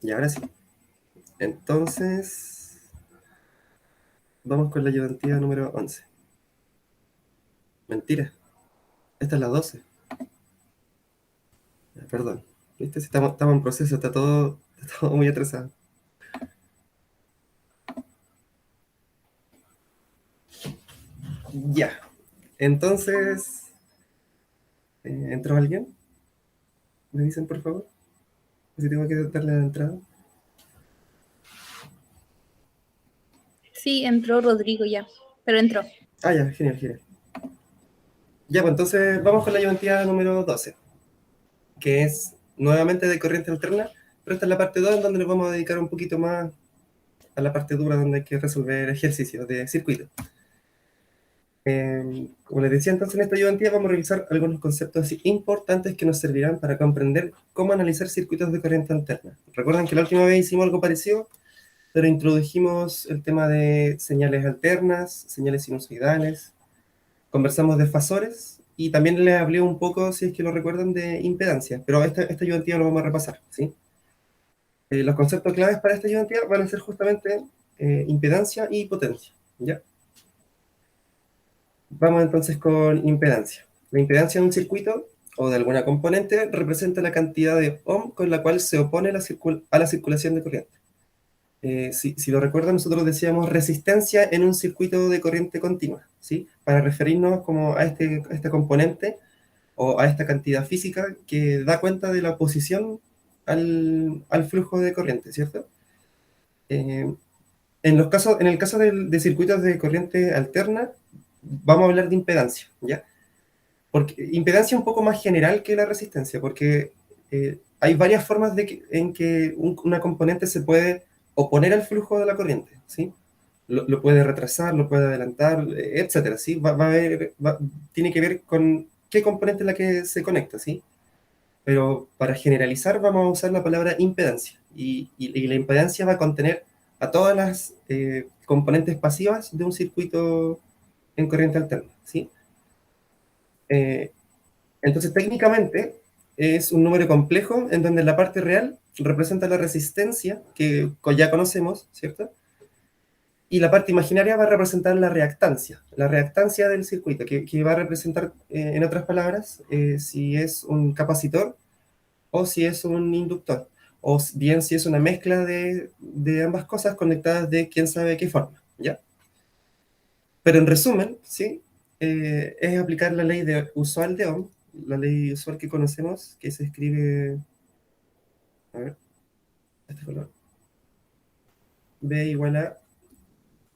Y ahora sí. Entonces, vamos con la ayudantía número 11. Mentira, esta es la 12. Perdón. ¿Viste? Si estamos en proceso, está todo muy atrasado. Ya. Entonces, ¿entró alguien? ¿Me dicen, por favor? Si tengo que darle la entrada. Sí, entró Rodrigo ya, pero entró. Ah, ya, genial, genial. Ya, pues entonces vamos con la ayudantía número 12, que es nuevamente de corriente alterna, pero esta es la parte 2 en donde nos vamos a dedicar un poquito más a la parte dura donde hay que resolver ejercicios de circuito. Como les decía, entonces en esta ayudantía vamos a revisar algunos conceptos importantes que nos servirán para comprender cómo analizar circuitos de corriente alterna. Recuerden que la última vez hicimos algo parecido, pero introdujimos el tema de señales alternas, señales sinusoidales, conversamos de fasores y también les hablé un poco, si es que lo recuerdan, de impedancia, pero esta ayudantía lo vamos a repasar, ¿sí? Los conceptos claves para esta ayudantía van a ser justamente impedancia y potencia, ¿ya? Vamos entonces con impedancia. La impedancia de un circuito o de alguna componente representa la cantidad de ohm con la cual se opone a la circulación de corriente. Si lo recuerdan, nosotros decíamos resistencia en un circuito de corriente continua, ¿sí? Para referirnos como a este componente o a esta cantidad física que da cuenta de la oposición al flujo de corriente, ¿cierto? Eh, en el caso de circuitos de corriente alterna, vamos a hablar de impedancia, ¿ya? Porque impedancia es un poco más general que la resistencia, porque hay varias formas en que una componente se puede oponer al flujo de la corriente, ¿sí? Lo puede retrasar, lo puede adelantar, etcétera, ¿sí? Tiene que ver con qué componente es la que se conecta, ¿sí? Pero para generalizar vamos a usar la palabra impedancia, y la impedancia va a contener a todas las componentes pasivas de un circuito en corriente alterna, ¿sí? Eh, entonces, técnicamente, es un número complejo en donde la parte real representa la resistencia, que ya conocemos, ¿cierto? Y la parte imaginaria va a representar la reactancia del circuito, que va a representar, en otras palabras, si es un capacitor o si es un inductor, o bien si es una mezcla de ambas cosas conectadas de quién sabe qué forma, ¿ya? Pero en resumen, ¿sí? Es aplicar la ley usual de Ohm, la ley usual que conocemos, que se escribe, a ver, este color, B igual a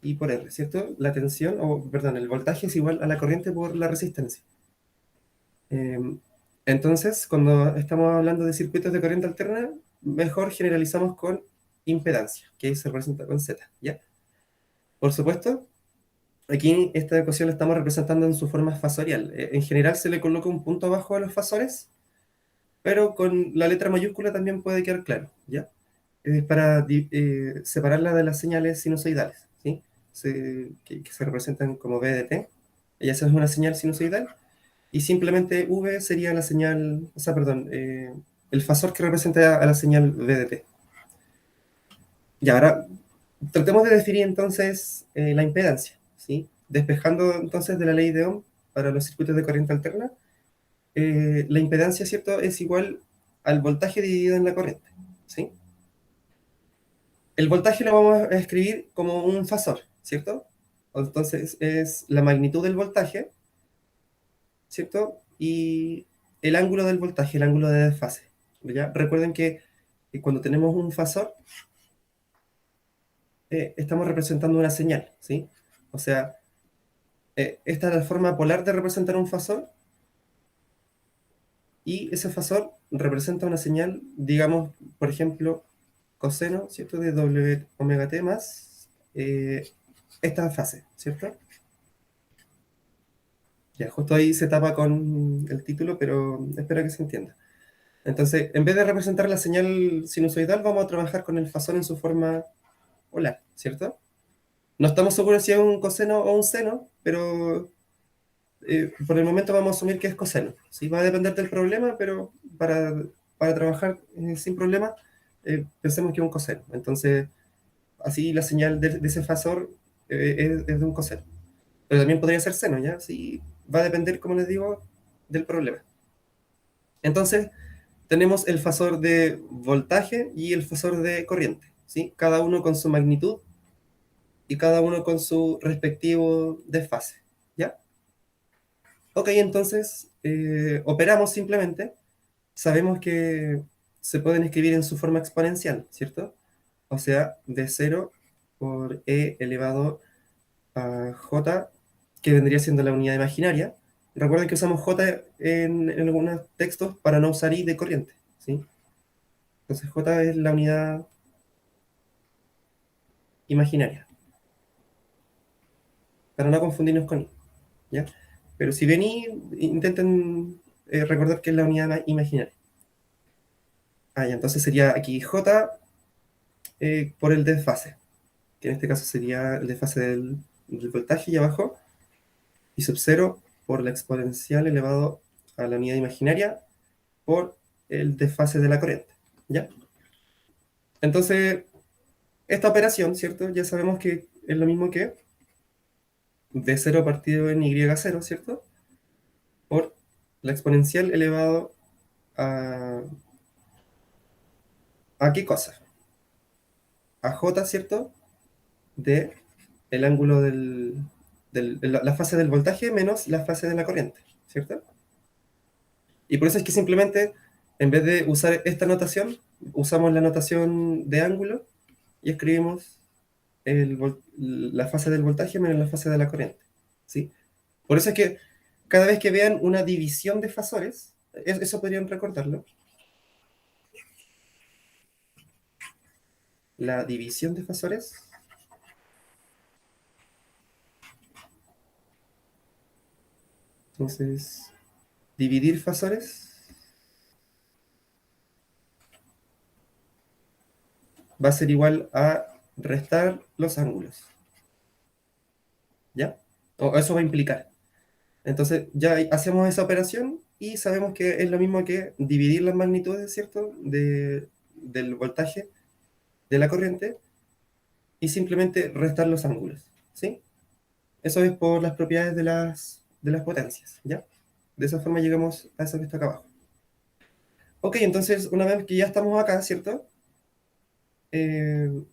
I por R, ¿cierto? La tensión, o perdón, el voltaje es igual a la corriente por la resistencia. Eh, entonces, cuando estamos hablando de circuitos de corriente alterna, mejor generalizamos con impedancia, que se representa con Z, ¿ya? Por supuesto, aquí esta ecuación la estamos representando en su forma fasorial. En general se le coloca un punto abajo a los fasores, pero con la letra mayúscula también puede quedar claro, ¿ya? Para separarla de las señales sinusoidales, ¿sí? Que se representan como B de t. Ella es una señal sinusoidal, y simplemente V sería la señal, o sea, perdón, el fasor que representa a la señal B de t. Y ahora tratemos de definir entonces la impedancia, ¿sí? Despejando entonces de la ley de Ohm para los circuitos de corriente alterna, la impedancia, ¿cierto?, es igual al voltaje dividido en la corriente, ¿sí? El voltaje lo vamos a escribir como un fasor, ¿cierto? Entonces es la magnitud del voltaje, ¿cierto? Y el ángulo del voltaje, el ángulo de desfase, ¿ya? Recuerden que cuando tenemos un fasor, estamos representando una señal, ¿sí? O sea, esta es la forma polar de representar un fasor, y ese fasor representa una señal, digamos, por ejemplo, coseno, ¿cierto? De W omega t más esta fase, ¿cierto? Ya, justo ahí se tapa con el título, pero espero que se entienda. Entonces, en vez de representar la señal sinusoidal, vamos a trabajar con el fasor en su forma polar, ¿cierto? No estamos seguros si es un coseno o un seno, pero por el momento vamos a asumir que es coseno. Sí, va a depender del problema, pero para trabajar sin problema, pensemos que es un coseno. Entonces, así la señal de ese fasor es de un coseno. Pero también podría ser seno, ¿ya? Sí, va a depender, como les digo, del problema. Entonces, tenemos el fasor de voltaje y el fasor de corriente, ¿sí? Cada uno con su magnitud y cada uno con su respectivo desfase, ¿ya? Ok, entonces operamos simplemente. Sabemos que se pueden escribir en su forma exponencial, ¿cierto? O sea, de 0 por e elevado a j, que vendría siendo la unidad imaginaria. Recuerden que usamos j en algunos textos para no usar i de corriente, ¿sí? Entonces j es la unidad imaginaria, para no confundirnos con i, ¿ya? Pero si ven i, intenten recordar que es la unidad imaginaria. Ah, ya, entonces sería aquí j por el desfase, que en este caso sería el desfase del voltaje y abajo, y sub 0 por la exponencial elevado a la unidad imaginaria por el desfase de la corriente, ¿ya? Entonces, esta operación, ¿cierto? Ya sabemos que es lo mismo que d 0 partido en y0, ¿cierto? Por la exponencial elevado a ¿qué cosa? A j, ¿cierto? De el ángulo la fase del voltaje menos la fase de la corriente, ¿cierto? Y por eso es que simplemente, en vez de usar esta notación, usamos la notación de ángulo y escribimos la fase del voltaje menos la fase de la corriente, ¿sí? Por eso es que cada vez que vean una división de fasores, eso podrían recordarlo, la división de fasores, entonces, dividir fasores va a ser igual a restar los ángulos, ¿ya? O eso va a implicar. Entonces ya hacemos esa operación y sabemos que es lo mismo que dividir las magnitudes, ¿cierto? Del voltaje de la corriente y simplemente restar los ángulos, ¿sí? Eso es por las propiedades de las potencias, ¿ya? De esa forma llegamos a eso que está acá abajo. Ok, entonces una vez que ya estamos acá, ¿cierto?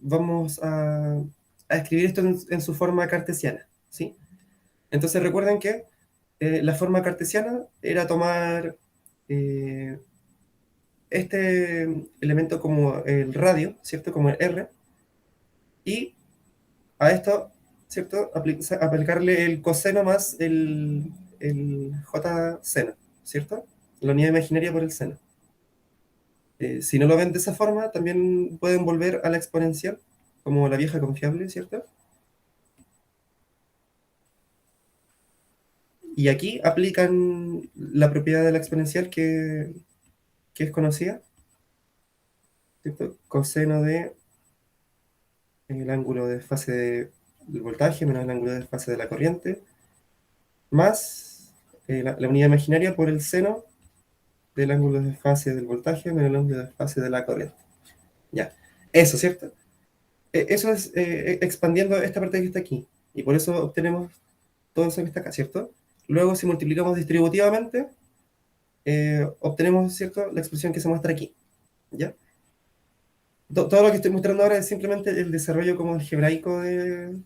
Vamos a escribir esto en su forma cartesiana, ¿sí? Entonces recuerden que la forma cartesiana era tomar este elemento como el radio, ¿cierto? Como el R, y a esto, ¿cierto? Aplicarle el coseno más el J seno, ¿cierto? La unidad imaginaria por el seno. Si no lo ven de esa forma, también pueden volver a la exponencial, como la vieja confiable, ¿cierto? Y aquí aplican la propiedad de la exponencial que es conocida, ¿cierto? Coseno de el ángulo de fase del voltaje menos el ángulo de fase de la corriente, más la unidad imaginaria por el seno del ángulo de fase del voltaje menos el ángulo de fase de la corriente. Ya, eso, ¿cierto? Eso es expandiendo esta parte que está aquí. Y por eso obtenemos todo eso que está acá, ¿cierto? Luego, si multiplicamos distributivamente, obtenemos, ¿cierto?, la expresión que se muestra aquí. ¿Ya? Todo lo que estoy mostrando ahora es simplemente el desarrollo como algebraico de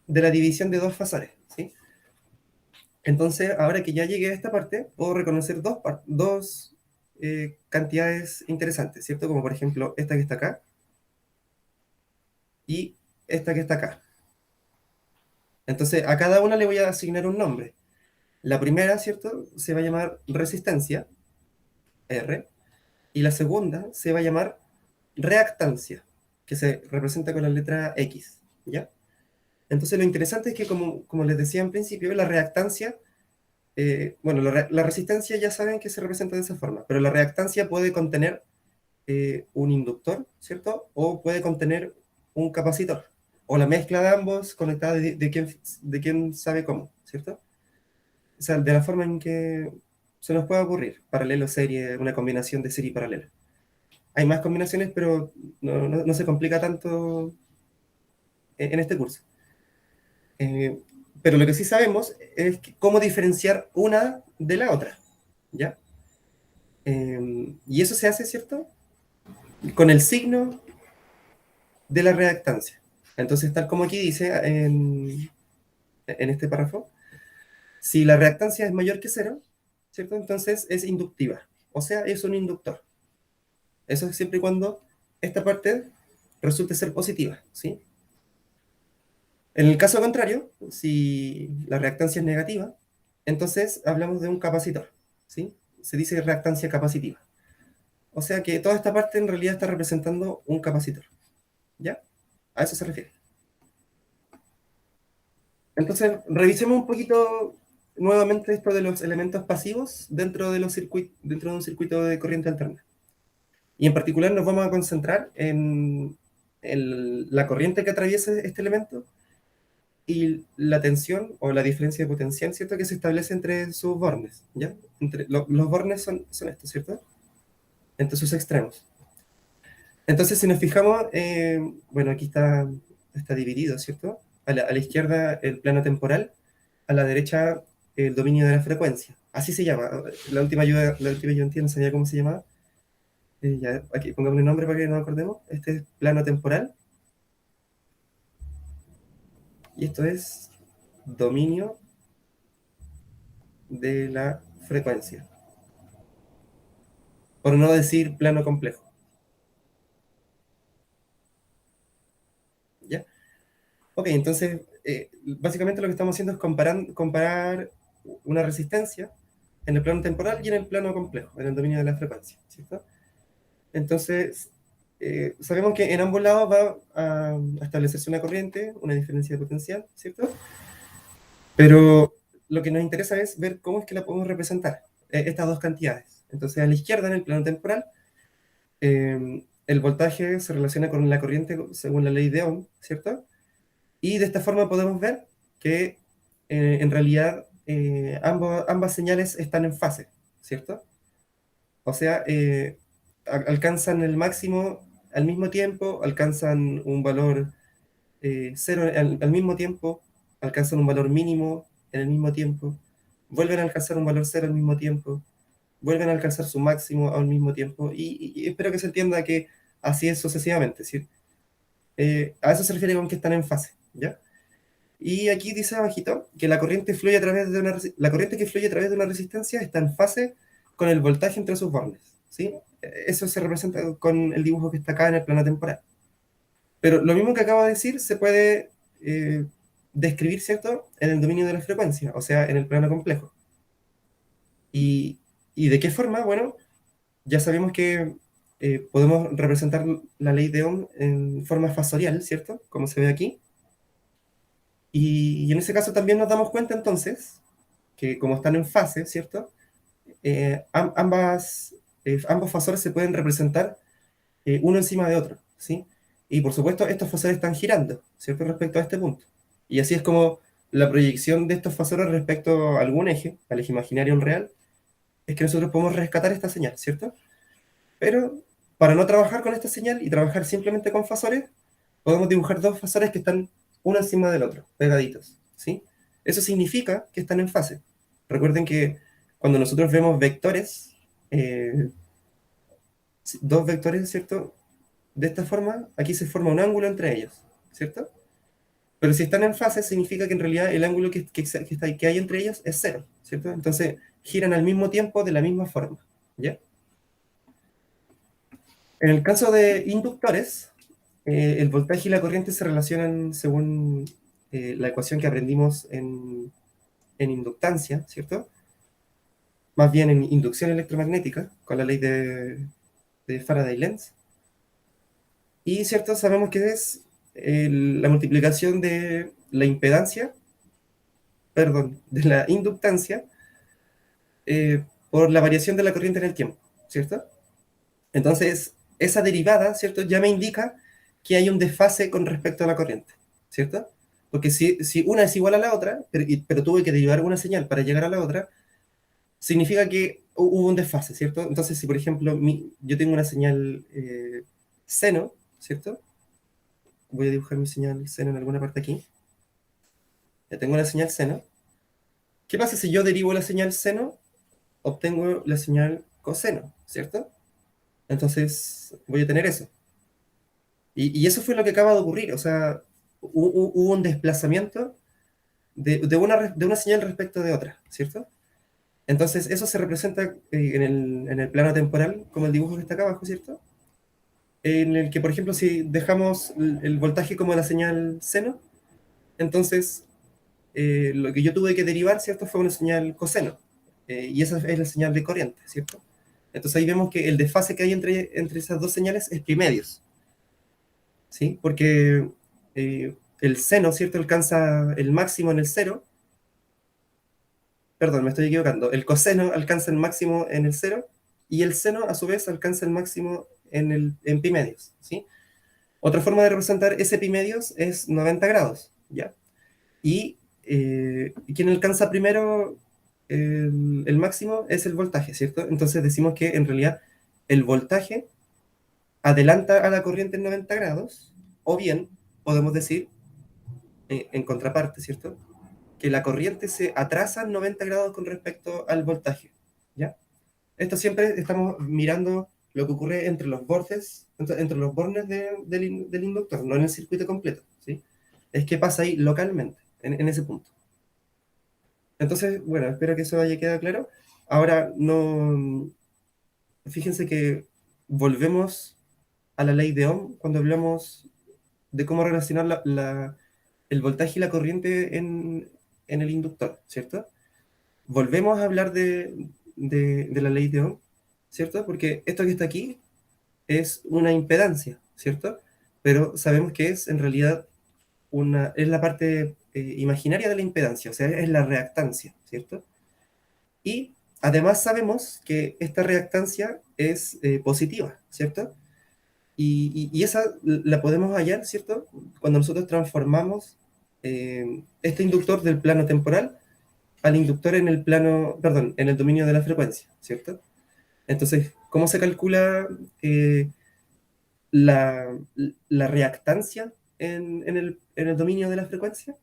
la división de dos fasores, ¿sí? Entonces, ahora que ya llegué a esta parte, puedo reconocer dos cantidades interesantes, ¿cierto? Como por ejemplo esta que está acá y esta que está acá. Entonces, a cada una le voy a asignar un nombre. La primera, ¿cierto? Se va a llamar resistencia, R, y la segunda se va a llamar reactancia, que se representa con la letra X, ¿ya? Entonces, lo interesante es que, como les decía en principio, la reactancia bueno, la resistencia ya saben que se representa de esa forma, pero la reactancia puede contener un inductor, ¿cierto? O puede contener un capacitor, o la mezcla de ambos conectada de quién sabe cómo, ¿cierto? O sea, de la forma en que se nos puede ocurrir, paralelo, serie, una combinación de serie y paralelo. hay más combinaciones, pero no se complica tanto en este curso. Pero lo que sí sabemos es cómo diferenciar una de la otra, ¿ya? Y eso se hace, ¿cierto? Con el signo de la reactancia. Entonces, tal como aquí dice en este párrafo, si la reactancia es mayor que cero, ¿cierto? Entonces es inductiva, o sea, es un inductor. Eso es siempre y cuando esta parte resulte ser positiva, ¿sí? En el caso contrario, si la reactancia es negativa, entonces hablamos de un capacitor, ¿sí? Se dice reactancia capacitiva. O sea que toda esta parte en realidad está representando un capacitor, ¿ya? A eso se refiere. Entonces, revisemos un poquito nuevamente esto de los elementos pasivos dentro de un circuito de corriente alterna. Y en particular nos vamos a concentrar en la corriente que atraviesa este elemento y la tensión o la diferencia de potencial, ¿cierto? Que se establece entre sus bornes, ¿ya? Los bornes son estos, ¿cierto? Entre sus extremos. Entonces, si nos fijamos, bueno, aquí está dividido, ¿cierto? A la izquierda el plano temporal, a la derecha el dominio de la frecuencia. Así se llama. La última ayudantía no sabía cómo se llamaba. Ya, aquí pongamos el nombre para que nos acordemos. Este es plano temporal. Y esto es dominio de la frecuencia. Por no decir plano complejo. ¿Ya? Ok, entonces, básicamente lo que estamos haciendo es comparar una resistencia en el plano temporal y en el plano complejo, en el dominio de la frecuencia, ¿cierto? Entonces, sabemos que en ambos lados va a establecerse una corriente, una diferencia de potencial, ¿cierto? Pero lo que nos interesa es ver cómo es que la podemos representar, estas dos cantidades. Entonces, a la izquierda, en el plano temporal, el voltaje se relaciona con la corriente según la ley de Ohm, ¿cierto? Y de esta forma podemos ver que en realidad ambas señales están en fase, ¿cierto? O sea, alcanzan el máximo al mismo tiempo, alcanzan un valor cero al mismo tiempo, alcanzan un valor mínimo en el mismo tiempo, vuelven a alcanzar un valor cero al mismo tiempo, vuelven a alcanzar su máximo al mismo tiempo, y espero que se entienda que así es sucesivamente, ¿sí? A eso se refiere con que están en fase, ¿ya? Y aquí dice abajito que la corriente la corriente que fluye a través de una resistencia está en fase con el voltaje entre sus bornes, ¿sí? Eso se representa con el dibujo que está acá en el plano temporal. Pero lo mismo que acabo de decir se puede describir, ¿cierto? En el dominio de la frecuencia, o sea, en el plano complejo. ¿Y, y de qué forma? Bueno, ya sabemos que podemos representar la ley de Ohm en forma fasorial, ¿cierto? Como se ve aquí. Y en ese caso también nos damos cuenta entonces que como están en fase, ¿cierto? Ambos fasores se pueden representar uno encima de otro, ¿sí? Y por supuesto estos fasores están girando, ¿cierto? Respecto a este punto. Y así es como la proyección de estos fasores respecto a algún eje, al eje imaginario o real, es que nosotros podemos rescatar esta señal, ¿cierto? Pero para no trabajar con esta señal y trabajar simplemente con fasores, podemos dibujar dos fasores que están uno encima del otro, pegaditos, ¿sí? Eso significa que están en fase. Recuerden que cuando nosotros vemos vectores, eh, dos vectores, ¿cierto? De esta forma, aquí se forma un ángulo entre ellos, ¿cierto? Pero si están en fase, significa que en realidad el ángulo que hay entre ellos es cero, ¿cierto? Entonces giran al mismo tiempo de la misma forma, ¿ya? En el caso de inductores, el voltaje y la corriente se relacionan según la ecuación que aprendimos en inductancia, ¿cierto? Más bien en inducción electromagnética, con la ley de Faraday-Lenz. Y, ¿cierto? Sabemos que es la multiplicación de la impedancia, perdón, de la inductancia por la variación de la corriente en el tiempo, ¿cierto? Entonces, esa derivada, ¿cierto? Ya me indica que hay un desfase con respecto a la corriente, ¿cierto? Porque si una es igual a la otra, pero tuve que derivar una señal para llegar a la otra, significa que hubo un desfase, ¿cierto? Entonces, si por ejemplo yo tengo una señal seno, ¿cierto? Voy a dibujar mi señal seno en alguna parte aquí. Ya tengo una señal seno. ¿Qué pasa si yo derivo la señal seno? Obtengo la señal coseno, ¿cierto? Entonces voy a tener eso. Y eso fue lo que acaba de ocurrir. O sea, hubo un desplazamiento de una señal respecto de otra, ¿cierto? Entonces eso se representa en el plano temporal, como el dibujo que está acá abajo, ¿cierto? En el que, por ejemplo, si dejamos el voltaje como la señal seno, entonces lo que yo tuve que derivar, ¿cierto? Fue una señal coseno. Y esa es la señal de corriente, ¿cierto? Entonces ahí vemos que el desfase que hay entre esas dos señales es primedios, ¿sí? Porque el seno, ¿cierto? Alcanza el máximo en el cero. Perdón, me estoy equivocando. El coseno alcanza el máximo en el cero y el seno, a su vez, alcanza el máximo en pi medios, ¿sí? Otra forma de representar ese pi medios es 90 grados, ¿ya? Y quien alcanza primero el máximo es el voltaje, ¿cierto? Entonces decimos que en realidad el voltaje adelanta a la corriente en 90 grados, o bien podemos decir, en contraparte, ¿cierto? Que la corriente se atrasa en 90 grados con respecto al voltaje, ¿ya? Esto siempre estamos mirando lo que ocurre entre los bordes, entre los bornes del inductor, no en el circuito completo, ¿sí? Es que pasa ahí localmente, en ese punto. Entonces, bueno, espero que eso haya quedado claro. Ahora, no, fíjense que volvemos a la ley de Ohm cuando hablamos de cómo relacionar el voltaje y la corriente en el inductor, ¿cierto? Volvemos a hablar de la ley de Ohm, ¿cierto? Porque esto que está aquí es una impedancia, ¿cierto? Pero sabemos que es en realidad es la parte imaginaria de la impedancia, o sea, es la reactancia, ¿cierto? Y además sabemos que esta reactancia es positiva, ¿cierto? Y esa la podemos hallar, ¿cierto? Cuando nosotros transformamos este inductor del plano temporal al inductor en el plano, perdón, en el dominio de la frecuencia, ¿cierto? Entonces, ¿cómo se calcula la, la reactancia en el dominio de la frecuencia?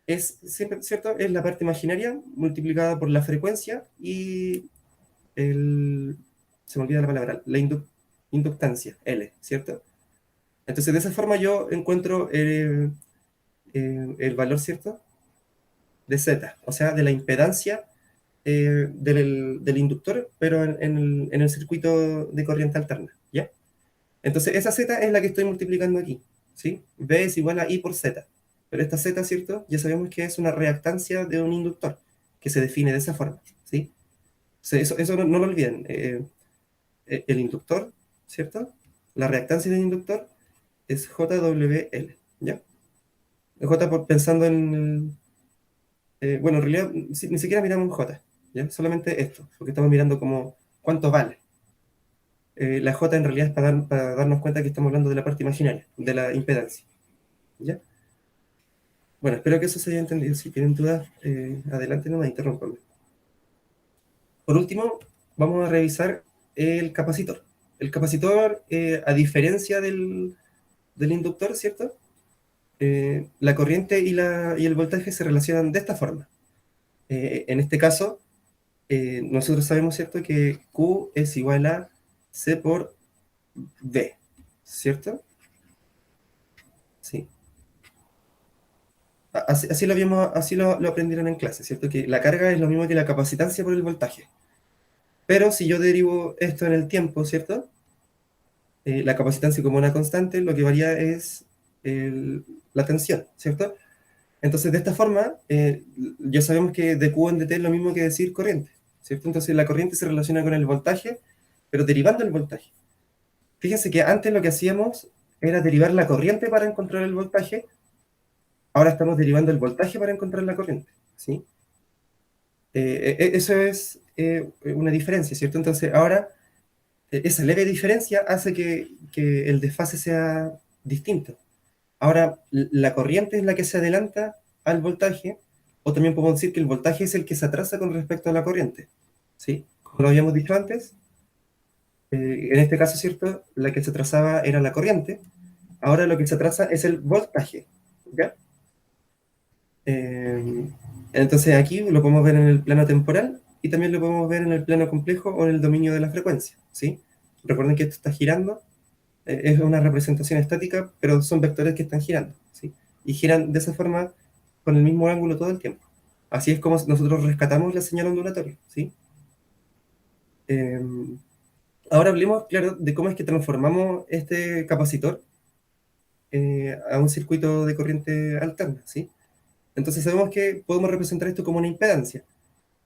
Es siempre, ¿cierto? Es la parte imaginaria multiplicada por la frecuencia y se me olvida la palabra, inductancia, L, ¿cierto? Entonces, de esa forma yo encuentro el valor, ¿cierto? De Z, o sea, de la impedancia del inductor, pero en el circuito de corriente alterna, ¿ya? Entonces, esa Z es la que estoy multiplicando aquí, ¿sí? B es igual a I por Z. Pero esta Z, ¿cierto? Ya sabemos que es una reactancia de un inductor, que se define de esa forma, ¿sí? Eso no lo olviden. El inductor, ¿cierto? La reactancia del inductor es JWL, ¿ya? J pensando en... bueno, en realidad ni siquiera miramos J, ¿ya? Solamente esto, porque estamos mirando como cuánto vale. La J en realidad es para darnos cuenta que estamos hablando de la parte imaginaria, de la impedancia, ¿ya? Bueno, espero que eso se haya entendido. Si tienen dudas, adelante, no me interrumpan. Por último, vamos a revisar el capacitor. El capacitor, a diferencia del inductor, ¿cierto? La corriente y el voltaje se relacionan de esta forma. En este caso, nosotros sabemos, ¿cierto?, que Q es igual a C por V, ¿cierto? Sí. Así lo aprendieron en clase, ¿cierto? Que la carga es lo mismo que la capacitancia por el voltaje. Pero si yo derivo esto en el tiempo, ¿cierto? La capacitancia como una constante, lo que varía es la tensión, ¿cierto? Entonces, de esta forma, ya sabemos que de Q en dt es lo mismo que decir corriente, ¿cierto? Entonces, la corriente se relaciona con el voltaje, pero derivando el voltaje. Fíjense que antes lo que hacíamos era derivar la corriente para encontrar el voltaje, ahora estamos derivando el voltaje para encontrar la corriente, ¿sí? Eso es una diferencia, ¿cierto? Entonces, ahora esa leve diferencia hace que el desfase sea distinto. Ahora, la corriente es la que se adelanta al voltaje, o también podemos decir que el voltaje es el que se atrasa con respecto a la corriente, ¿sí? Como lo habíamos dicho antes, en este caso, ¿cierto? La que se trazaba era la corriente. Ahora lo que se traza es el voltaje, ¿ya? Eh, entonces aquí lo podemos ver en el plano temporal y también lo podemos ver en el plano complejo o en el dominio de la frecuencia, ¿sí? Recuerden que esto está girando, es una representación estática, pero son vectores que están girando, ¿sí? Y giran de esa forma con el mismo ángulo todo el tiempo. Así es como nosotros rescatamos la señal ondulatoria, ¿sí? Eh, ahora hablemos, claro, de cómo es que transformamos este capacitor a un circuito de corriente alterna, ¿sí? Entonces sabemos que podemos representar esto como una impedancia,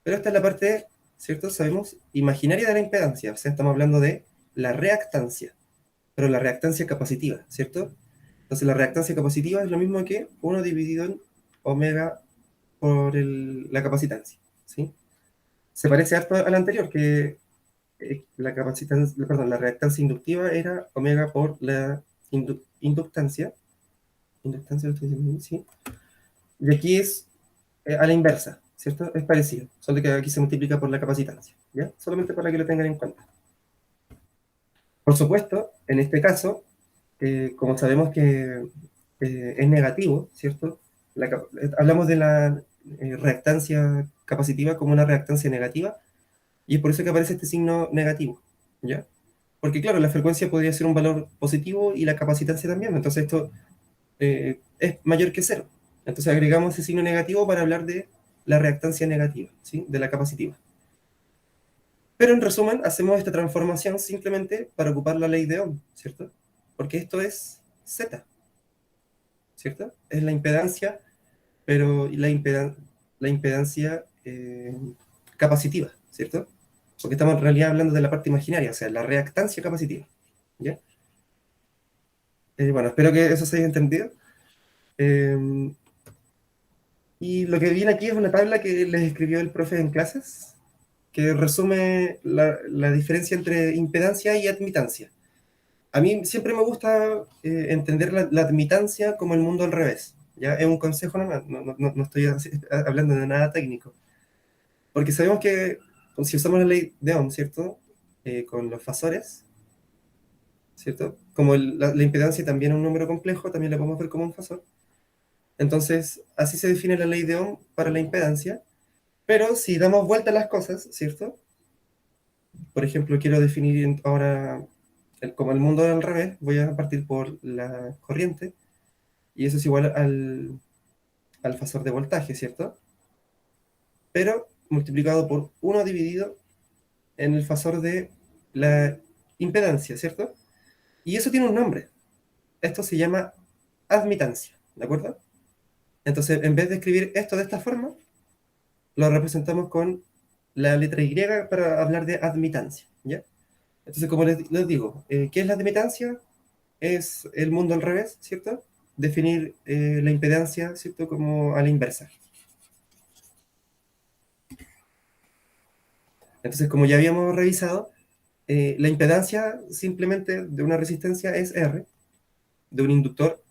pero esta es la parte, ¿cierto? Sabemos, imaginaria de la impedancia, o sea, estamos hablando de la reactancia, pero la reactancia capacitiva, ¿cierto? Entonces la reactancia capacitiva es lo mismo que 1 dividido en omega por la capacitancia, ¿sí? Se parece harto a la anterior, que la capacitancia, perdón, la reactancia inductiva era omega por la inductancia, inductancia, ¿sí? Y aquí es a la inversa, ¿cierto? Es parecido, solo que aquí se multiplica por la capacitancia, ¿ya? Solamente para que lo tengan en cuenta. Por supuesto, en este caso, como sabemos que es negativo, ¿cierto? Hablamos de la reactancia capacitiva como una reactancia negativa, y es por eso que aparece este signo negativo, ¿ya? Porque claro, la frecuencia podría ser un valor positivo y la capacitancia también, entonces esto es mayor que cero. Entonces agregamos ese signo negativo para hablar de la reactancia negativa, ¿sí? De la capacitiva. Pero en resumen, hacemos esta transformación simplemente para ocupar la ley de Ohm, ¿cierto? Porque esto es Z, ¿cierto? Es la impedancia, pero la impedancia capacitiva, ¿cierto? Porque estamos en realidad hablando de la parte imaginaria, o sea, la reactancia capacitiva, ¿ya? Bueno, espero que eso se haya entendido. Eh, y lo que viene aquí es una tabla que les escribió el profe en clases, que resume la diferencia entre impedancia y admitancia. A mí siempre me gusta entender la admitancia como el mundo al revés. ¿Ya? Es un consejo, no estoy hablando de nada técnico. Porque sabemos que si usamos la ley de Ohm, ¿cierto? Con los fasores, ¿cierto? Como la impedancia también es un número complejo, también la podemos ver como un fasor. Entonces, así se define la ley de Ohm para la impedancia. Pero si damos vuelta a las cosas, ¿cierto? Por ejemplo, quiero definir ahora como el mundo al revés, voy a partir por la corriente, y eso es igual al fasor de voltaje, ¿cierto? Pero multiplicado por 1 dividido en el fasor de la impedancia, ¿cierto? Y eso tiene un nombre. Esto se llama admitancia, ¿de acuerdo? Entonces, en vez de escribir esto de esta forma, lo representamos con la letra Y para hablar de admitancia, ¿ya? Entonces, como les digo, ¿qué es la admitancia? Es el mundo al revés, ¿cierto? Definir la impedancia, ¿cierto? Como a la inversa. Entonces, como ya habíamos revisado, la impedancia simplemente de una resistencia es R, de un inductor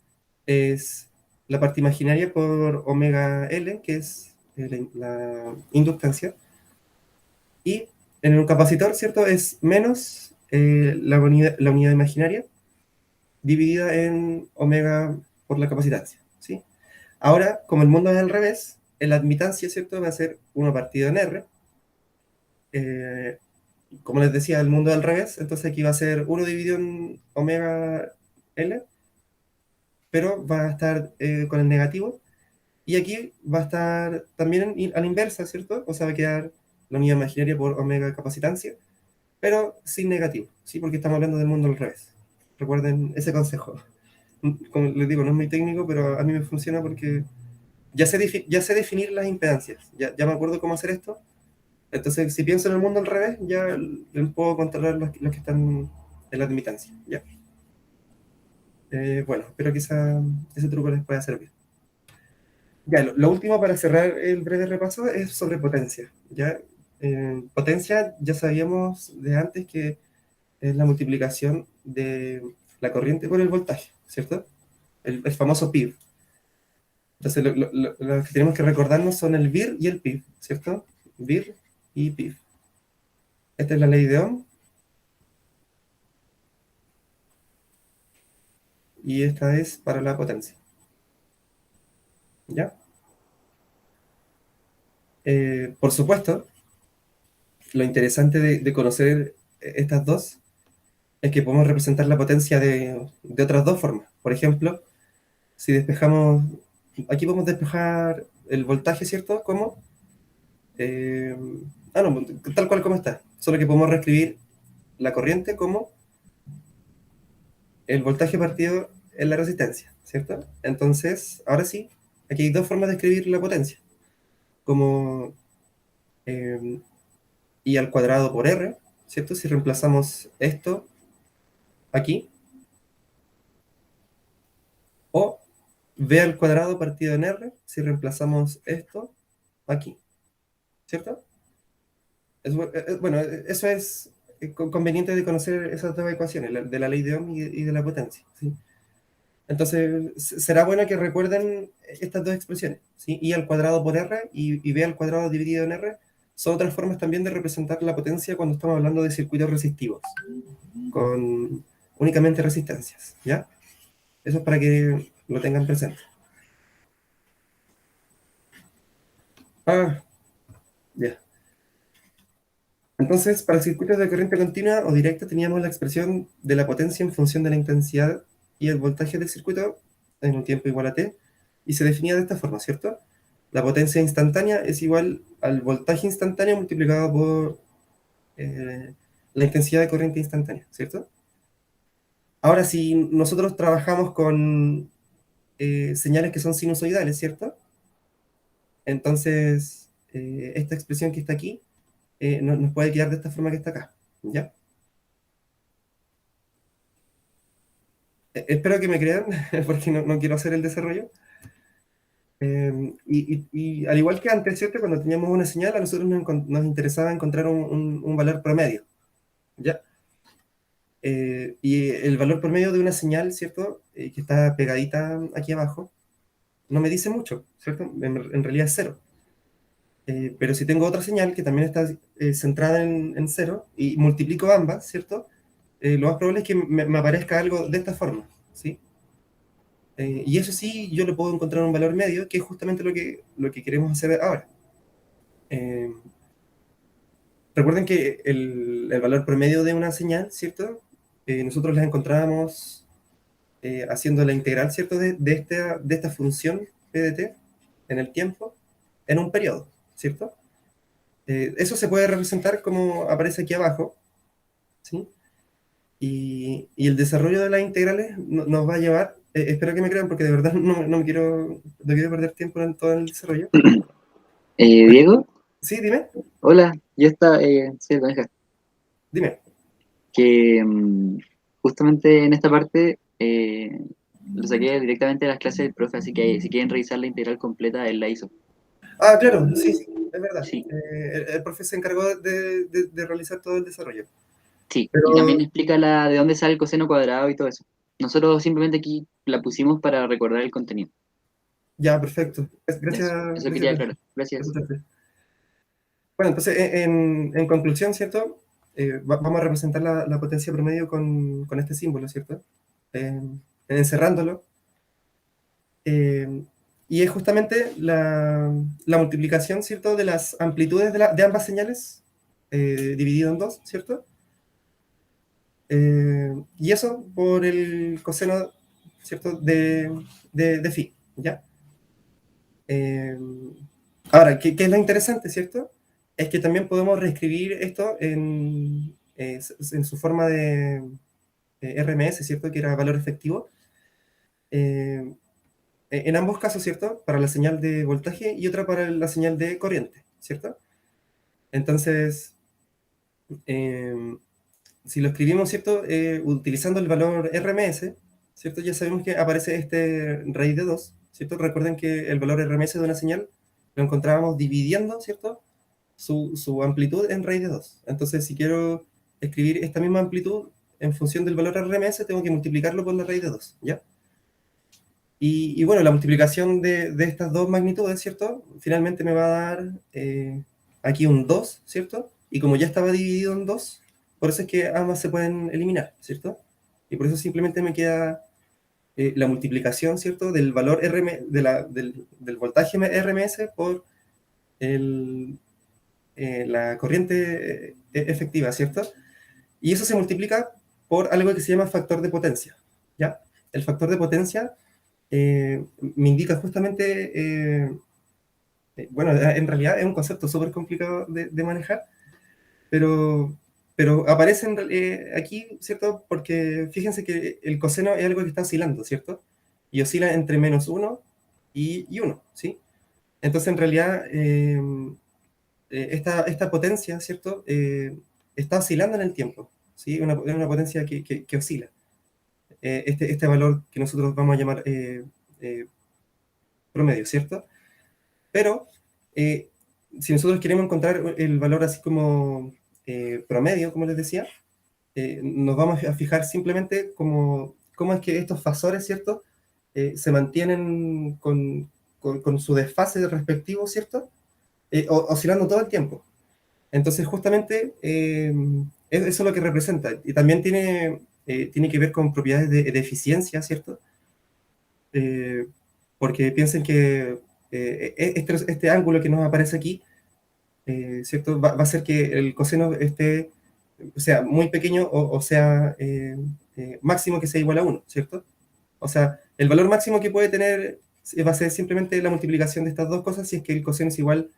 es la parte imaginaria por omega L, que es la inductancia, y en un capacitor, ¿cierto? Es menos la unidad imaginaria dividida en omega por la capacitancia, ¿sí? Ahora, como el mundo es al revés, la admitancia, ¿cierto? Va a ser 1 partido en R. Eh, como les decía, el mundo es al revés, entonces aquí va a ser 1 dividido en omega L, pero va a estar con el negativo. Y aquí va a estar también a la inversa, ¿cierto? O sea, va a quedar la unidad imaginaria por omega capacitancia, pero sin negativo, ¿sí? Porque estamos hablando del mundo al revés. Recuerden ese consejo. Como les digo, no es muy técnico, pero a mí me funciona porque ya sé definir las impedancias, ya me acuerdo cómo hacer esto. Entonces, si pienso en el mundo al revés, ya puedo controlar los que están en la admitancia, ¿ya? Bueno, espero que ese truco les pueda servir. Ya, lo último para cerrar el breve repaso es sobre potencia, ¿ya? Potencia ya sabíamos de antes que es la multiplicación de la corriente por el voltaje, ¿cierto? El famoso PIV. Entonces, lo que tenemos que recordarnos son el VIR y el PIV, ¿cierto? VIR y PIV. Esta es la ley de Ohm. Y esta es para la potencia. ¿Ya? Por supuesto, lo interesante de conocer estas dos es que podemos representar la potencia de otras dos formas. Por ejemplo, si despejamos, aquí podemos despejar el voltaje, ¿cierto? Como, eh, no, tal cual como está. Solo que podemos reescribir la corriente como el voltaje partido en la resistencia, ¿cierto? Entonces, ahora sí, aquí hay dos formas de escribir la potencia. Como eh, I al cuadrado por R, ¿cierto? Si reemplazamos esto aquí, o V al cuadrado partido en R, si reemplazamos esto aquí, ¿cierto? Bueno, eso es conveniente de conocer esas dos ecuaciones, de la ley de Ohm y de la potencia, ¿sí? Entonces, será bueno que recuerden estas dos expresiones, ¿sí? I al cuadrado por R y V al cuadrado dividido en R son otras formas también de representar la potencia cuando estamos hablando de circuitos resistivos, con únicamente resistencias, ¿ya? Eso es para que lo tengan presente. Ah, ya. Entonces, para circuitos de corriente continua o directa teníamos la expresión de la potencia en función de la intensidad y el voltaje del circuito en un tiempo igual a t, y se definía de esta forma, ¿cierto? La potencia instantánea es igual al voltaje instantáneo multiplicado por la intensidad de corriente instantánea, ¿cierto? Ahora, si nosotros trabajamos con señales que son sinusoidales, ¿cierto? Entonces, esta expresión que está aquí nos puede quedar de esta forma que está acá, ¿ya? Espero que me crean, porque no quiero hacer el desarrollo. Y al igual que antes, ¿cierto? Cuando teníamos una señal, a nosotros nos interesaba encontrar un valor promedio, ¿ya? Y el valor promedio de una señal, ¿cierto? Que está pegadita aquí abajo, no me dice mucho, ¿cierto? En realidad es cero. Pero si tengo otra señal que también está centrada en cero y multiplico ambas, ¿cierto? Lo más probable es que me aparezca algo de esta forma, ¿sí? Y eso sí, yo le puedo encontrar un valor medio, que es justamente lo que queremos hacer ahora. Eh, Recuerden que el valor promedio de una señal, ¿cierto? Nosotros la encontrábamos haciendo la integral, ¿cierto? De esta función P de t en el tiempo, en un periodo, ¿cierto? Eso se puede representar como aparece aquí abajo, ¿sí? Y el desarrollo de las integrales nos va a llevar, espero que me crean porque de verdad no quiero perder tiempo en todo el desarrollo. Diego, Sí, dime, hola, yo está, soy Benja, dime. que justamente en esta parte lo saqué directamente de las clases del profe, así que si quieren revisar la integral completa, él la hizo. Ah, claro, sí, sí, es verdad. Sí, El profe se encargó de realizar todo el desarrollo. sí, y también Pero explica de dónde sale el coseno cuadrado y todo eso. Nosotros simplemente aquí la pusimos para recordar el contenido. ya, perfecto. Gracias, Eso gracias, quería profe. aclarar. Gracias. Gracias, profe. Bueno, entonces, en conclusión, ¿cierto? Vamos a representar la potencia promedio con este símbolo, ¿cierto? Eh, Encerrándolo. Eh, y es justamente la multiplicación, ¿cierto? De las amplitudes de ambas señales, dividido en dos, ¿cierto? Y eso por el coseno, ¿cierto? De phi, ¿ya? Eh, Ahora, ¿qué es lo interesante, ¿cierto? Es que también podemos reescribir esto en su forma de RMS, ¿cierto? Que era valor efectivo. Eh, en ambos casos, ¿cierto? Para la señal de voltaje y otra para la señal de corriente, ¿cierto? Entonces, eh, si lo escribimos, ¿cierto? Utilizando el valor RMS, ¿cierto? Ya sabemos que aparece este raíz de 2, ¿cierto? Recuerden que el valor RMS de una señal lo encontrábamos dividiendo, ¿cierto? Su amplitud en raíz de 2. Entonces, si quiero escribir esta misma amplitud en función del valor RMS, tengo que multiplicarlo por la raíz de 2, ¿ya? Y bueno, la multiplicación de estas dos magnitudes, ¿cierto? Finalmente me va a dar aquí un 2, ¿cierto? y como ya estaba dividido en dos, por eso es que ambas se pueden eliminar, ¿cierto? Y por eso simplemente me queda la multiplicación, ¿cierto? Del valor del voltaje RMS por la corriente efectiva, ¿cierto? Y eso se multiplica por algo que se llama factor de potencia, ¿ya? El factor de potencia me indica justamente, bueno, en realidad es un concepto súper complicado de manejar, pero, pero aparece aquí, ¿cierto? Porque fíjense que el coseno es algo que está oscilando, ¿cierto? Y oscila entre -1 y 1, ¿sí? Entonces, en realidad, esta potencia, ¿cierto? Está oscilando en el tiempo, ¿sí? Una potencia que oscila. Este valor que nosotros vamos a llamar eh, promedio, ¿cierto? Pero si nosotros queremos encontrar el valor así como promedio, como les decía, nos vamos a fijar simplemente cómo es que estos fasores, ¿cierto? Se mantienen con su desfase respectivo, ¿cierto? Oscilando todo el tiempo. Entonces, justamente, eso es lo que representa. Y también tiene que ver con propiedades de eficiencia, ¿cierto? Eh, Porque piensen que este ángulo que nos aparece aquí, ¿cierto? Va a hacer que el coseno esté, o sea, muy pequeño o sea, máximo que sea igual a 1, ¿cierto? O sea, el valor máximo que puede tener va a ser simplemente la multiplicación de estas dos cosas si es que el coseno es igual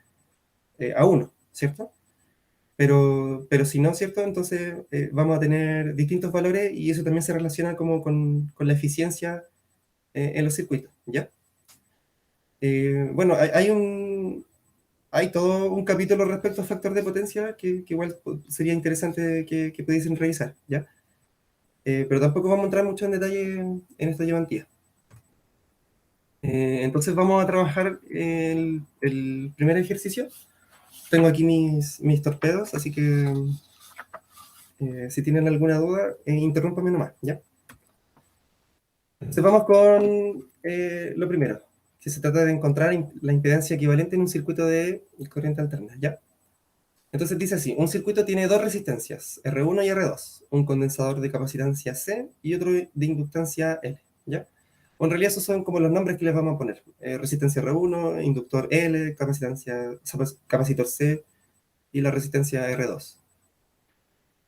a 1, ¿cierto? Pero si no, ¿cierto? Entonces vamos a tener distintos valores y eso también se relaciona como con la eficiencia en los circuitos, ¿ya? Bueno, hay todo un capítulo respecto al factor de potencia que igual sería interesante que pudiesen revisar, ¿ya? Pero tampoco vamos a entrar mucho en detalle en esta llevantía. Entonces vamos a trabajar el primer ejercicio. Tengo aquí mis torpedos, así que si tienen alguna duda, interrúmpame nomás, ¿ya? Entonces vamos con lo primero, que se trata de encontrar la impedancia equivalente en un circuito de corriente alterna, ¿ya? Entonces dice así, un circuito tiene dos resistencias, R1 y R2, un condensador de capacitancia C y otro de inductancia L, ¿ya? O en realidad esos son como los nombres que les vamos a poner. Resistencia R1, inductor L, capacitor C y la resistencia R2.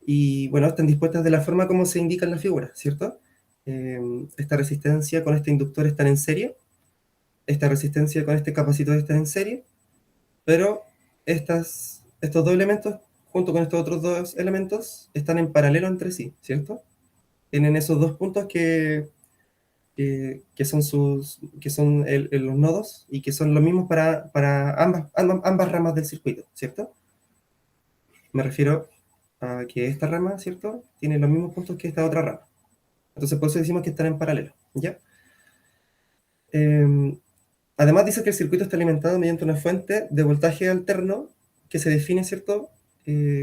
Y bueno, están dispuestas de la forma como se indica en la figura, ¿cierto? Esta resistencia con este inductor están en serie, esta resistencia con este capacitor están en serie, pero estos dos elementos, junto con estos otros dos elementos, están en paralelo entre sí, ¿cierto? Tienen esos dos puntos que son los nodos y que son los mismos para ambas ramas del circuito, ¿cierto? Me refiero a que esta rama, ¿cierto? Tiene los mismos puntos que esta otra rama. Entonces, por eso decimos que están en paralelo, ¿ya? Además, dice que el circuito está alimentado mediante una fuente de voltaje alterno que se define, ¿cierto?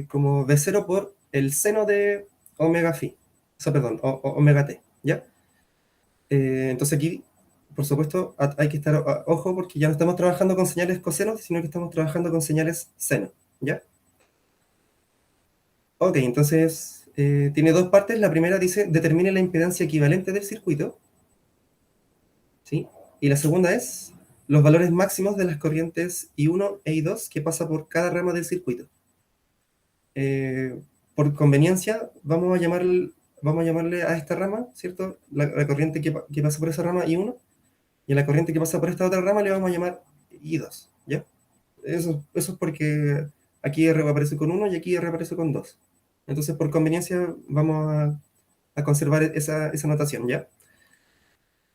Como V0 por el seno de omega phi. O sea, perdón, omega t, ¿ya? Entonces aquí, por supuesto, hay que estar ojo porque ya no estamos trabajando con señales coseno, sino que estamos trabajando con señales seno, ¿ya? Ok, entonces tiene dos partes. La primera dice, determine la impedancia equivalente del circuito, ¿sí? Y la segunda es los valores máximos de las corrientes I1 e I2 que pasa por cada rama del circuito. Por conveniencia, vamos a llamarle a esta rama, ¿cierto? La corriente que pasa por esa rama I1, y a la corriente que pasa por esta otra rama le vamos a llamar I2, ¿ya? Eso es porque aquí R aparece con 1 y aquí R aparece con 2. Entonces, por conveniencia, vamos a conservar esa notación, ¿ya?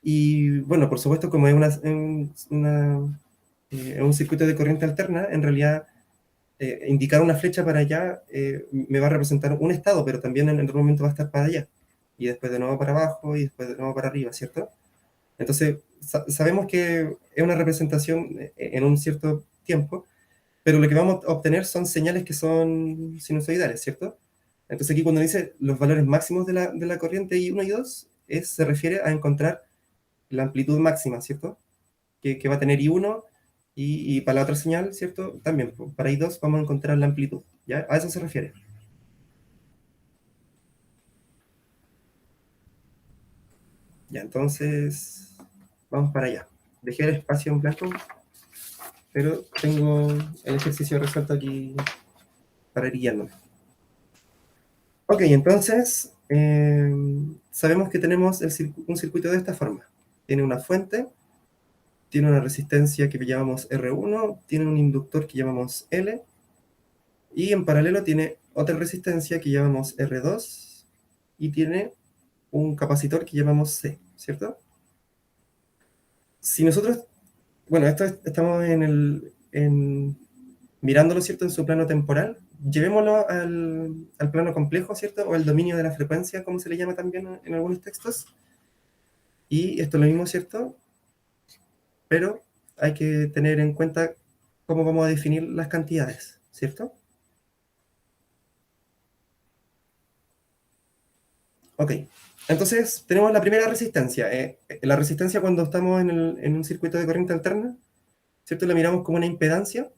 Y bueno, por supuesto, como es un circuito de corriente alterna, en realidad indicar una flecha para allá me va a representar un estado, pero también en otro momento va a estar para allá. Y después de nuevo para abajo y después de nuevo para arriba, ¿cierto? Entonces, sabemos que es una representación en un cierto tiempo, pero lo que vamos a obtener son señales que son sinusoidales, ¿cierto? Entonces aquí cuando dice los valores máximos de la corriente I1 y 2, se refiere a encontrar la amplitud máxima, ¿cierto? Que va a tener I1 y para la otra señal, ¿cierto? También, para I2 vamos a encontrar la amplitud, ¿ya? A eso se refiere. Ya, entonces, vamos para allá. Dejé el espacio en blanco, pero tengo el ejercicio resuelto aquí para ir guiándome. Ok, entonces, sabemos que tenemos un circuito de esta forma. Tiene una fuente, tiene una resistencia que llamamos R1, tiene un inductor que llamamos L, y en paralelo tiene otra resistencia que llamamos R2, y tiene un capacitor que llamamos C, ¿cierto? Si nosotros, bueno, estamos mirándolo, ¿cierto?, en su plano temporal, llevémoslo al plano complejo, ¿cierto?, o el dominio de la frecuencia, como se le llama también en algunos textos. Y esto es lo mismo, ¿cierto? Pero hay que tener en cuenta cómo vamos a definir las cantidades, ¿cierto? Ok, entonces tenemos la primera resistencia. La resistencia cuando estamos en un circuito de corriente alterna, ¿cierto? La miramos como una impedancia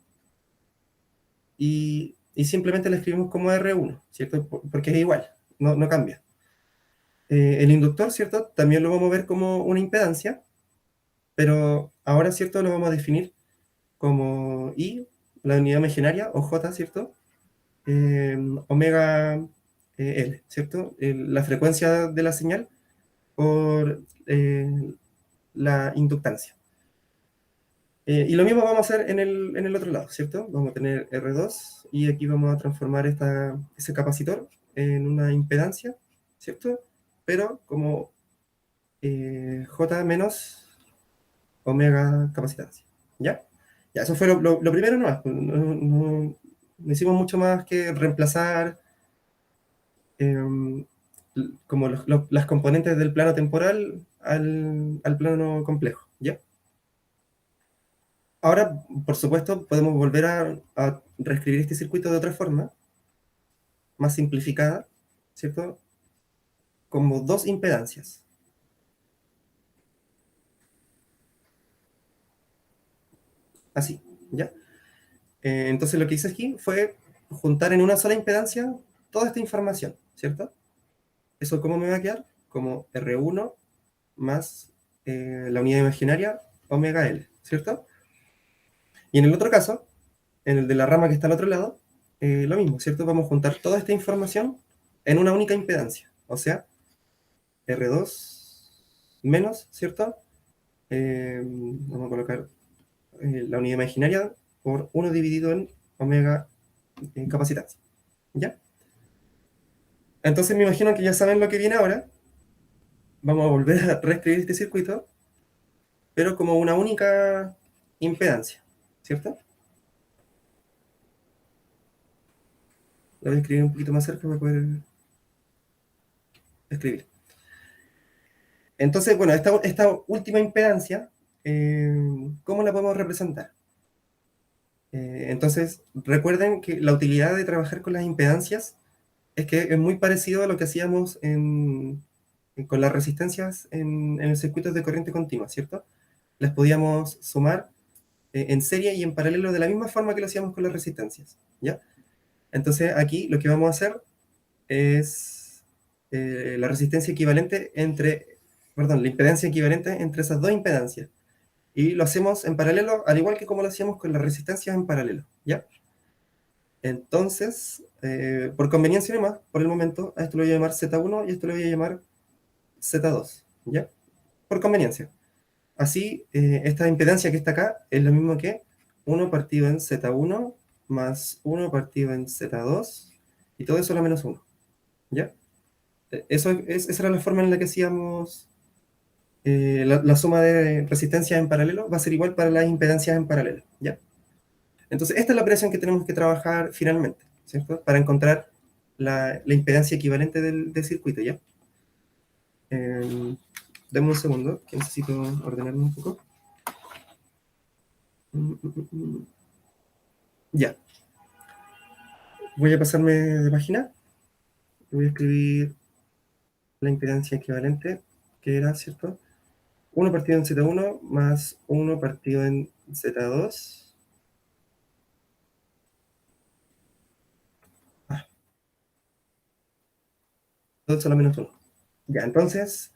y simplemente la escribimos como R1, ¿cierto? Porque es igual, no cambia. El inductor, ¿cierto? También lo vamos a ver como una impedancia, pero ahora, ¿cierto? Lo vamos a definir como I, la unidad imaginaria, o J, ¿cierto? Omega L, ¿cierto? La frecuencia de la señal por la inductancia. Y lo mismo vamos a hacer en el otro lado, ¿cierto? Vamos a tener R2 y aquí vamos a transformar ese capacitor en una impedancia, ¿cierto? Pero como J menos omega capacitancia, ¿ya? Ya, eso fue lo primero nomás. No hicimos mucho más que reemplazar em, como las componentes del plano temporal al plano complejo, ¿ya? Ahora, por supuesto, podemos volver a reescribir este circuito de otra forma, más simplificada, ¿cierto? Como dos impedancias. Así, ¿ya? Entonces lo que hice aquí fue juntar en una sola impedancia toda esta información, ¿cierto? ¿Eso cómo me va a quedar? Como R1 más la unidad imaginaria omega L, ¿cierto? Y en el otro caso, en el de la rama que está al otro lado, lo mismo, ¿cierto? Vamos a juntar toda esta información en una única impedancia, o sea, R2 menos, ¿cierto? Vamos a colocar la unidad imaginaria por 1 dividido en omega capacitancia, ¿ya? Entonces me imagino que ya saben lo que viene ahora. Vamos a volver a reescribir este circuito, pero como una única impedancia, ¿cierto? Lo voy a escribir un poquito más cerca para poder escribir. Entonces, bueno, esta última impedancia, ¿cómo la podemos representar? Entonces, recuerden que la utilidad de trabajar con las impedancias es que es muy parecido a lo que hacíamos con las resistencias en el circuito de corriente continua, ¿cierto? Las podíamos sumar en serie y en paralelo de la misma forma que lo hacíamos con las resistencias, ¿ya? Entonces, aquí lo que vamos a hacer es la resistencia equivalente la impedancia equivalente entre esas dos impedancias. Y lo hacemos en paralelo, al igual que como lo hacíamos con las resistencias en paralelo, ¿ya? Entonces, por conveniencia nomás, por el momento, a esto lo voy a llamar Z1 y a esto lo voy a llamar Z2, ¿ya? Por conveniencia. Así, esta impedancia que está acá es lo mismo que 1 partido en Z1 más 1 partido en Z2 y todo eso a la menos 1, ¿ya? Esa era la forma en la que hacíamos la suma de resistencias en paralelo, va a ser igual para las impedancias en paralelo, ¿ya? Entonces, esta es la operación que tenemos que trabajar finalmente, ¿cierto? Para encontrar la impedancia equivalente del circuito, ¿ya? Dame un segundo, que necesito ordenarme un poco. Ya. Voy a pasarme de página. Voy a escribir la impedancia equivalente, que era, ¿cierto? 1 partido en Z1 más 1 partido en Z2 todo eso a la menos 1. Ya, entonces,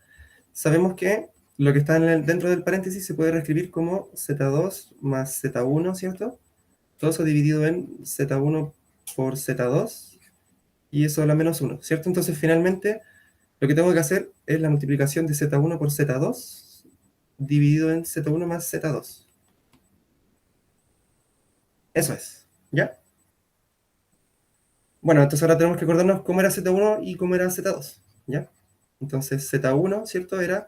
sabemos que lo que está dentro del paréntesis se puede reescribir como Z2 más Z1, ¿cierto? Todo eso dividido en Z1 por Z2, y eso a la menos 1, ¿cierto? Entonces, finalmente, lo que tengo que hacer es la multiplicación de Z1 por Z2 dividido en Z1 más Z2. Eso es, ¿ya? Bueno, entonces ahora tenemos que acordarnos cómo era Z1 y cómo era Z2, ¿ya? Entonces Z1, ¿cierto? Era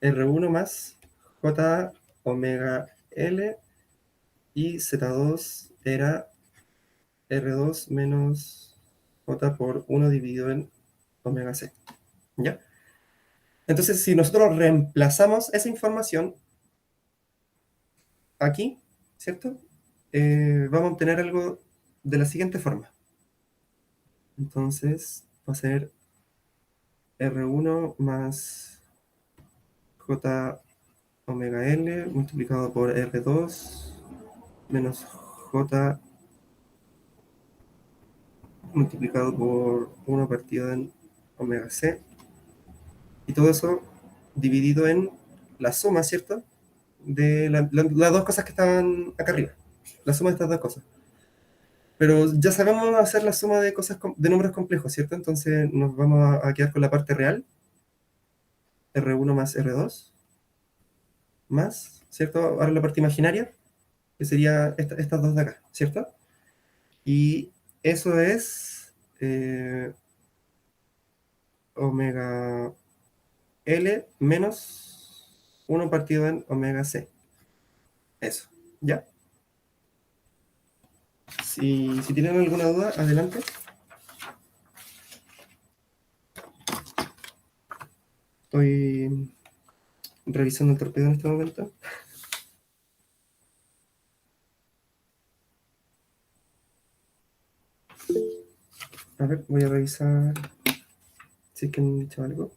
R1 más J omega L, y Z2 era R2 menos J por 1 dividido en omega C, ¿ya? Entonces, si nosotros reemplazamos esa información aquí, ¿cierto? Vamos a obtener algo de la siguiente forma. Entonces, va a ser R1 más J omega L multiplicado por R2 menos J multiplicado por 1 partido en omega C. Y todo eso dividido en la suma, ¿cierto? De las dos cosas que estaban acá arriba. La suma de estas dos cosas. Pero ya sabemos hacer la suma de cosas de números complejos, ¿cierto? Entonces nos vamos a quedar con la parte real. R1 más R2 más, ¿cierto? Ahora la parte imaginaria, que sería estas dos de acá, ¿cierto? Y eso es omega L menos 1 partido en omega C. Eso, ¿ya? Si tienen alguna duda, adelante. Estoy revisando el torpedo en este momento. A ver, voy a revisar si es que han dicho algo.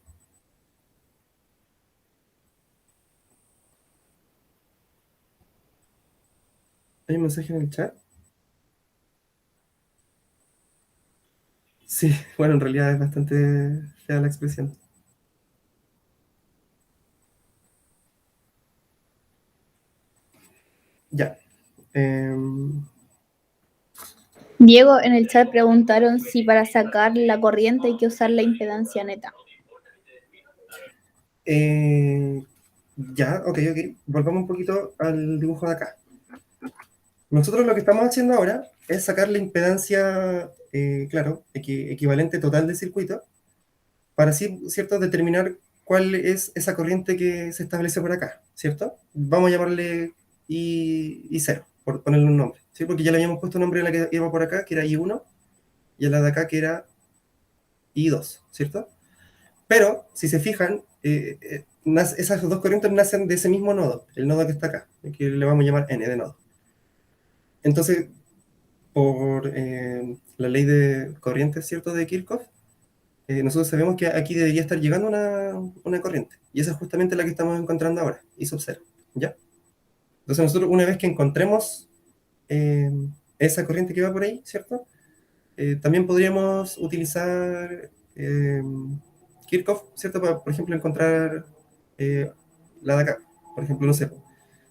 ¿Hay un mensaje en el chat? Sí, bueno, en realidad es bastante fea la expresión. Ya. Diego, en el chat preguntaron si para sacar la corriente hay que usar la impedancia neta. Ya, ok. Volvamos un poquito al dibujo de acá. Nosotros lo que estamos haciendo ahora es sacar la impedancia, claro, equivalente total del circuito, para así, ¿cierto?, determinar cuál es esa corriente que se establece por acá, ¿cierto? Vamos a llamarle I0, por ponerle un nombre, ¿sí? Porque ya le habíamos puesto nombre a la que iba por acá, que era I1, y a la de acá, que era I2, ¿cierto? Pero, si se fijan, esas dos corrientes nacen de ese mismo nodo, el nodo que está acá, que le vamos a llamar N de nodo. Entonces, por la ley de corrientes, ¿cierto?, de Kirchhoff, nosotros sabemos que aquí debería estar llegando una corriente, y esa es justamente la que estamos encontrando ahora, I sub 0, ¿ya? Entonces nosotros, una vez que encontremos eh, esa corriente que va por ahí, ¿cierto? También podríamos utilizar Kirchhoff, ¿cierto? Para, por ejemplo, encontrar la de acá. Por ejemplo, no sé,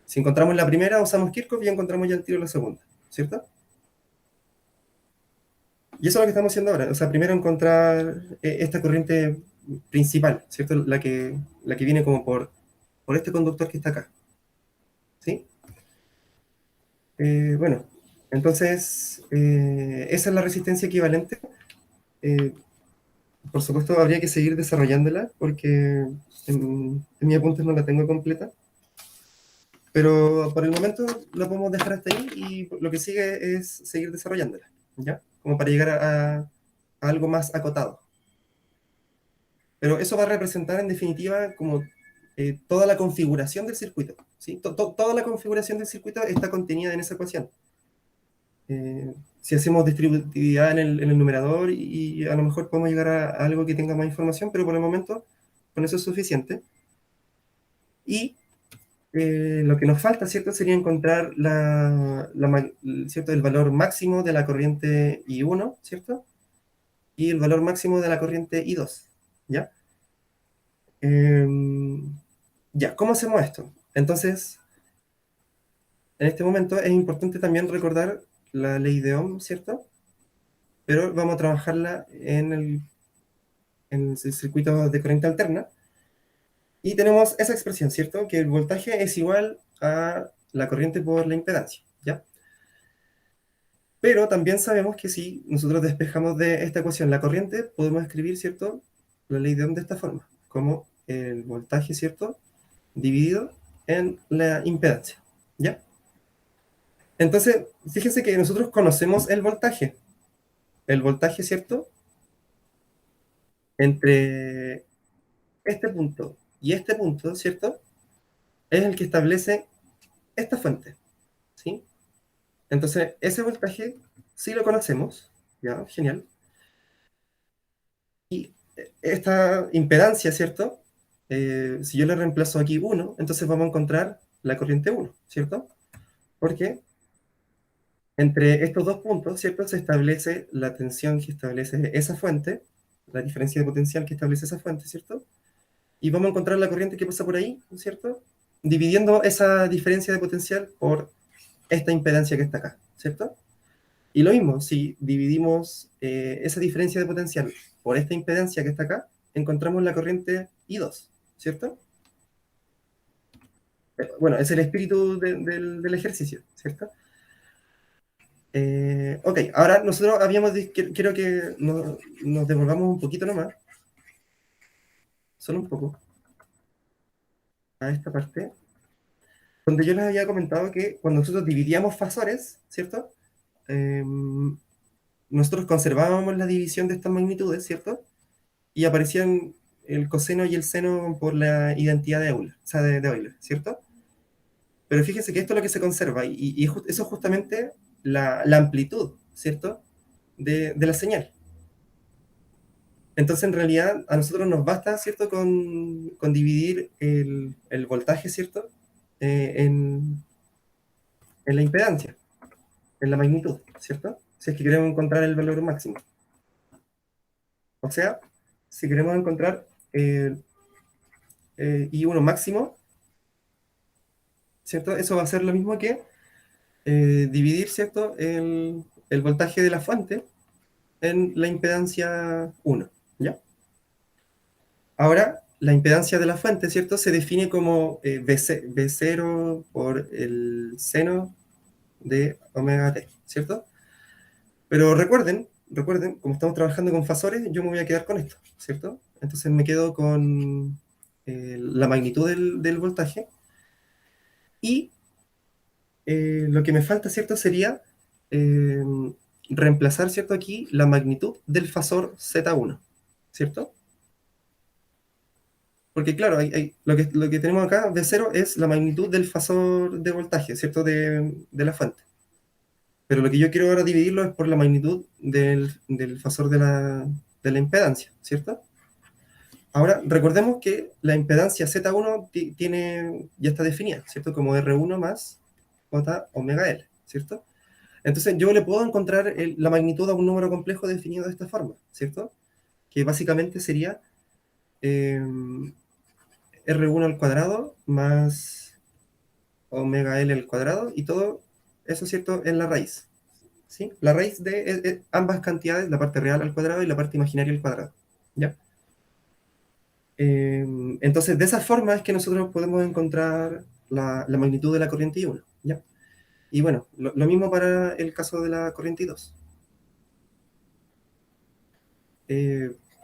si encontramos la primera, usamos Kirchhoff y encontramos ya el tiro la segunda, ¿cierto? Y eso es lo que estamos haciendo ahora. O sea, primero encontrar esta corriente principal, ¿cierto? La que viene como por este conductor que está acá, ¿sí? Bueno, entonces, esa es la resistencia equivalente. Eh, por supuesto, habría que seguir desarrollándola porque en mi apunte no la tengo completa. Pero por el momento lo podemos dejar hasta ahí, y lo que sigue es seguir desarrollándola, ¿ya? Como para llegar a algo más acotado. Pero eso va a representar en definitiva como toda la configuración del circuito, ¿sí? Toda la configuración del circuito está contenida en esa ecuación. Si hacemos distributividad en el numerador, y a lo mejor podemos llegar a algo que tenga más información, pero por el momento con eso es suficiente. Y lo que nos falta, ¿cierto?, sería encontrar ¿cierto?, el valor máximo de la corriente I1, ¿cierto? Y el valor máximo de la corriente I2. ¿ya? Ya, ¿cómo hacemos esto? Entonces, en este momento es importante también recordar la ley de Ohm, ¿cierto? Pero vamos a trabajarla en el circuito de corriente alterna. Y tenemos esa expresión, ¿cierto? Que el voltaje es igual a la corriente por la impedancia, ¿ya? Pero también sabemos que si nosotros despejamos de esta ecuación la corriente, podemos escribir, ¿cierto? La ley de Ohm de esta forma, como el voltaje, ¿cierto? Dividido en la impedancia, ¿ya? Entonces, fíjense que nosotros conocemos el voltaje. El voltaje, ¿cierto? Entre este punto, ¿cierto? Es el que establece esta fuente, ¿sí? Entonces, ese voltaje sí lo conocemos, ¿ya? Genial. Y esta impedancia, ¿cierto? Si yo le reemplazo aquí 1, entonces vamos a encontrar la corriente 1, ¿cierto? Porque entre estos dos puntos, ¿cierto? Se establece la tensión que establece esa fuente, la diferencia de potencial que establece esa fuente, ¿cierto? Y vamos a encontrar la corriente que pasa por ahí, ¿cierto? Dividiendo esa diferencia de potencial por esta impedancia que está acá, ¿cierto? Y lo mismo, si dividimos esa diferencia de potencial por esta impedancia que está acá, encontramos la corriente I2, ¿cierto? Bueno, es el espíritu del ejercicio, ¿cierto? Ok, ahora nosotros quiero que nos devolvamos un poquito nomás, solo un poco, a esta parte, donde yo les había comentado que cuando nosotros dividíamos fasores, ¿cierto? Nosotros conservábamos la división de estas magnitudes, ¿cierto? Y aparecían el coseno y el seno por la identidad de Euler, o sea, de Euler, ¿cierto? Pero fíjense que esto es lo que se conserva, eso es justamente la amplitud, ¿cierto? De la señal. Entonces, en realidad, a nosotros nos basta, ¿cierto?, con dividir el voltaje, ¿cierto?, en la impedancia, en la magnitud, ¿cierto? Si es que queremos encontrar el valor máximo. O sea, si queremos encontrar I1 máximo, ¿cierto? Eso va a ser lo mismo que dividir, ¿cierto?, el voltaje de la fuente en la impedancia 1, ¿ya? Ahora, la impedancia de la fuente, ¿cierto? Se define como V0 por el seno de omega t, ¿cierto? Pero recuerden, como estamos trabajando con fasores, yo me voy a quedar con esto, ¿cierto? Entonces me quedo con la magnitud del voltaje y lo que me falta, ¿cierto? Sería eh, reemplazar, ¿cierto? Aquí la magnitud del fasor Z1, ¿cierto? Porque claro, lo que tenemos acá de cero es la magnitud del fasor de voltaje, ¿cierto? De la fuente. Pero lo que yo quiero ahora dividirlo es por la magnitud del fasor de la impedancia, ¿cierto? Ahora, recordemos que la impedancia Z1 ya está definida, ¿cierto? Como R1 más J omega L, ¿cierto? Entonces yo le puedo encontrar la magnitud a un número complejo definido de esta forma, ¿cierto? Que básicamente sería eh, R1 al cuadrado más omega L al cuadrado y todo eso, ¿cierto? En la raíz, ¿sí? La raíz de ambas cantidades, la parte real al cuadrado y la parte imaginaria al cuadrado, ¿ya? Entonces, de esa forma es que nosotros podemos encontrar la magnitud de la corriente I1, ¿ya? Y bueno, lo mismo para el caso de la corriente I2.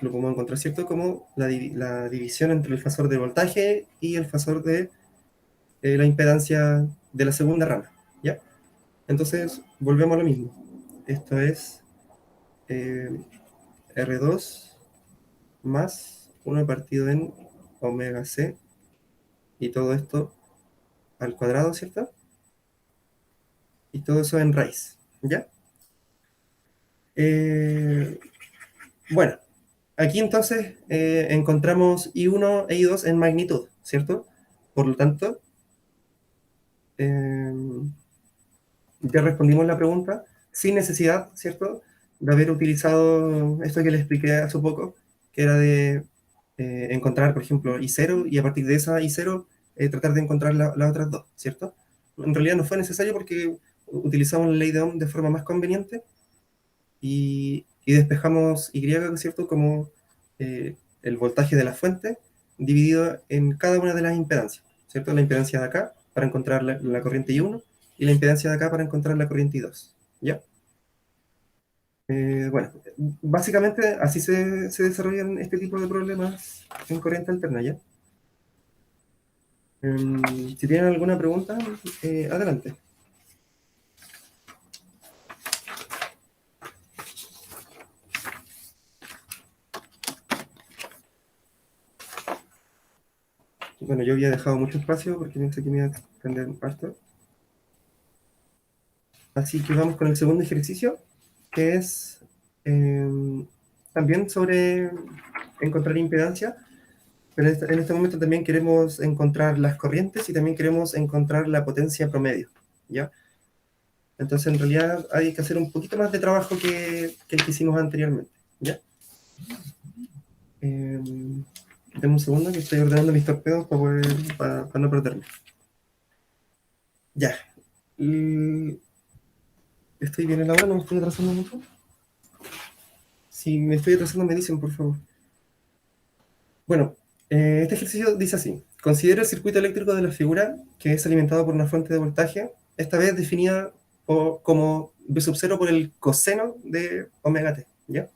Lo podemos encontrar, ¿cierto? Como la división entre el fasor de voltaje y el fasor de la impedancia de la segunda rama, ¿ya? Entonces, volvemos a lo mismo. Esto es R2 más 1 partido en omega C y todo esto al cuadrado, ¿cierto? Y todo eso en raíz, ¿ya? Eh, bueno, aquí entonces encontramos I1 e I2 en magnitud, ¿cierto? Por lo tanto, eh, ya respondimos la pregunta sin necesidad, ¿cierto?, de haber utilizado esto que le expliqué hace poco, que era de encontrar, por ejemplo, I0 y a partir de esa I0 tratar de encontrar las otras dos, ¿cierto? En realidad no fue necesario porque utilizamos la ley de Ohm de forma más conveniente y despejamos Y, ¿cierto? Como el voltaje de la fuente dividido en cada una de las impedancias, ¿cierto? La impedancia de acá para encontrar la corriente I1 y la impedancia de acá para encontrar la corriente I2, ¿ya? Bueno, básicamente así se desarrollan este tipo de problemas en corriente alterna, ¿ya? Si tienen alguna pregunta, adelante. Bueno, yo había dejado mucho espacio porque pensé que me iba a extender harto. Así que vamos con el segundo ejercicio, que es también sobre encontrar impedancia, pero en este momento también queremos encontrar las corrientes y también queremos encontrar la potencia promedio, ¿ya? Entonces, en realidad hay que hacer un poquito más de trabajo que el que hicimos anteriormente, ¿ya? Deme un segundo que estoy ordenando mis torpedos para no perderme. Ya. ¿Estoy bien en la hora? ¿No me estoy atrasando mucho? Si me estoy atrasando, me dicen, por favor. Bueno, este ejercicio dice así. Considera el circuito eléctrico de la figura que es alimentado por una fuente de voltaje, esta vez definida como V sub 0 por el coseno de omega t, ¿ya?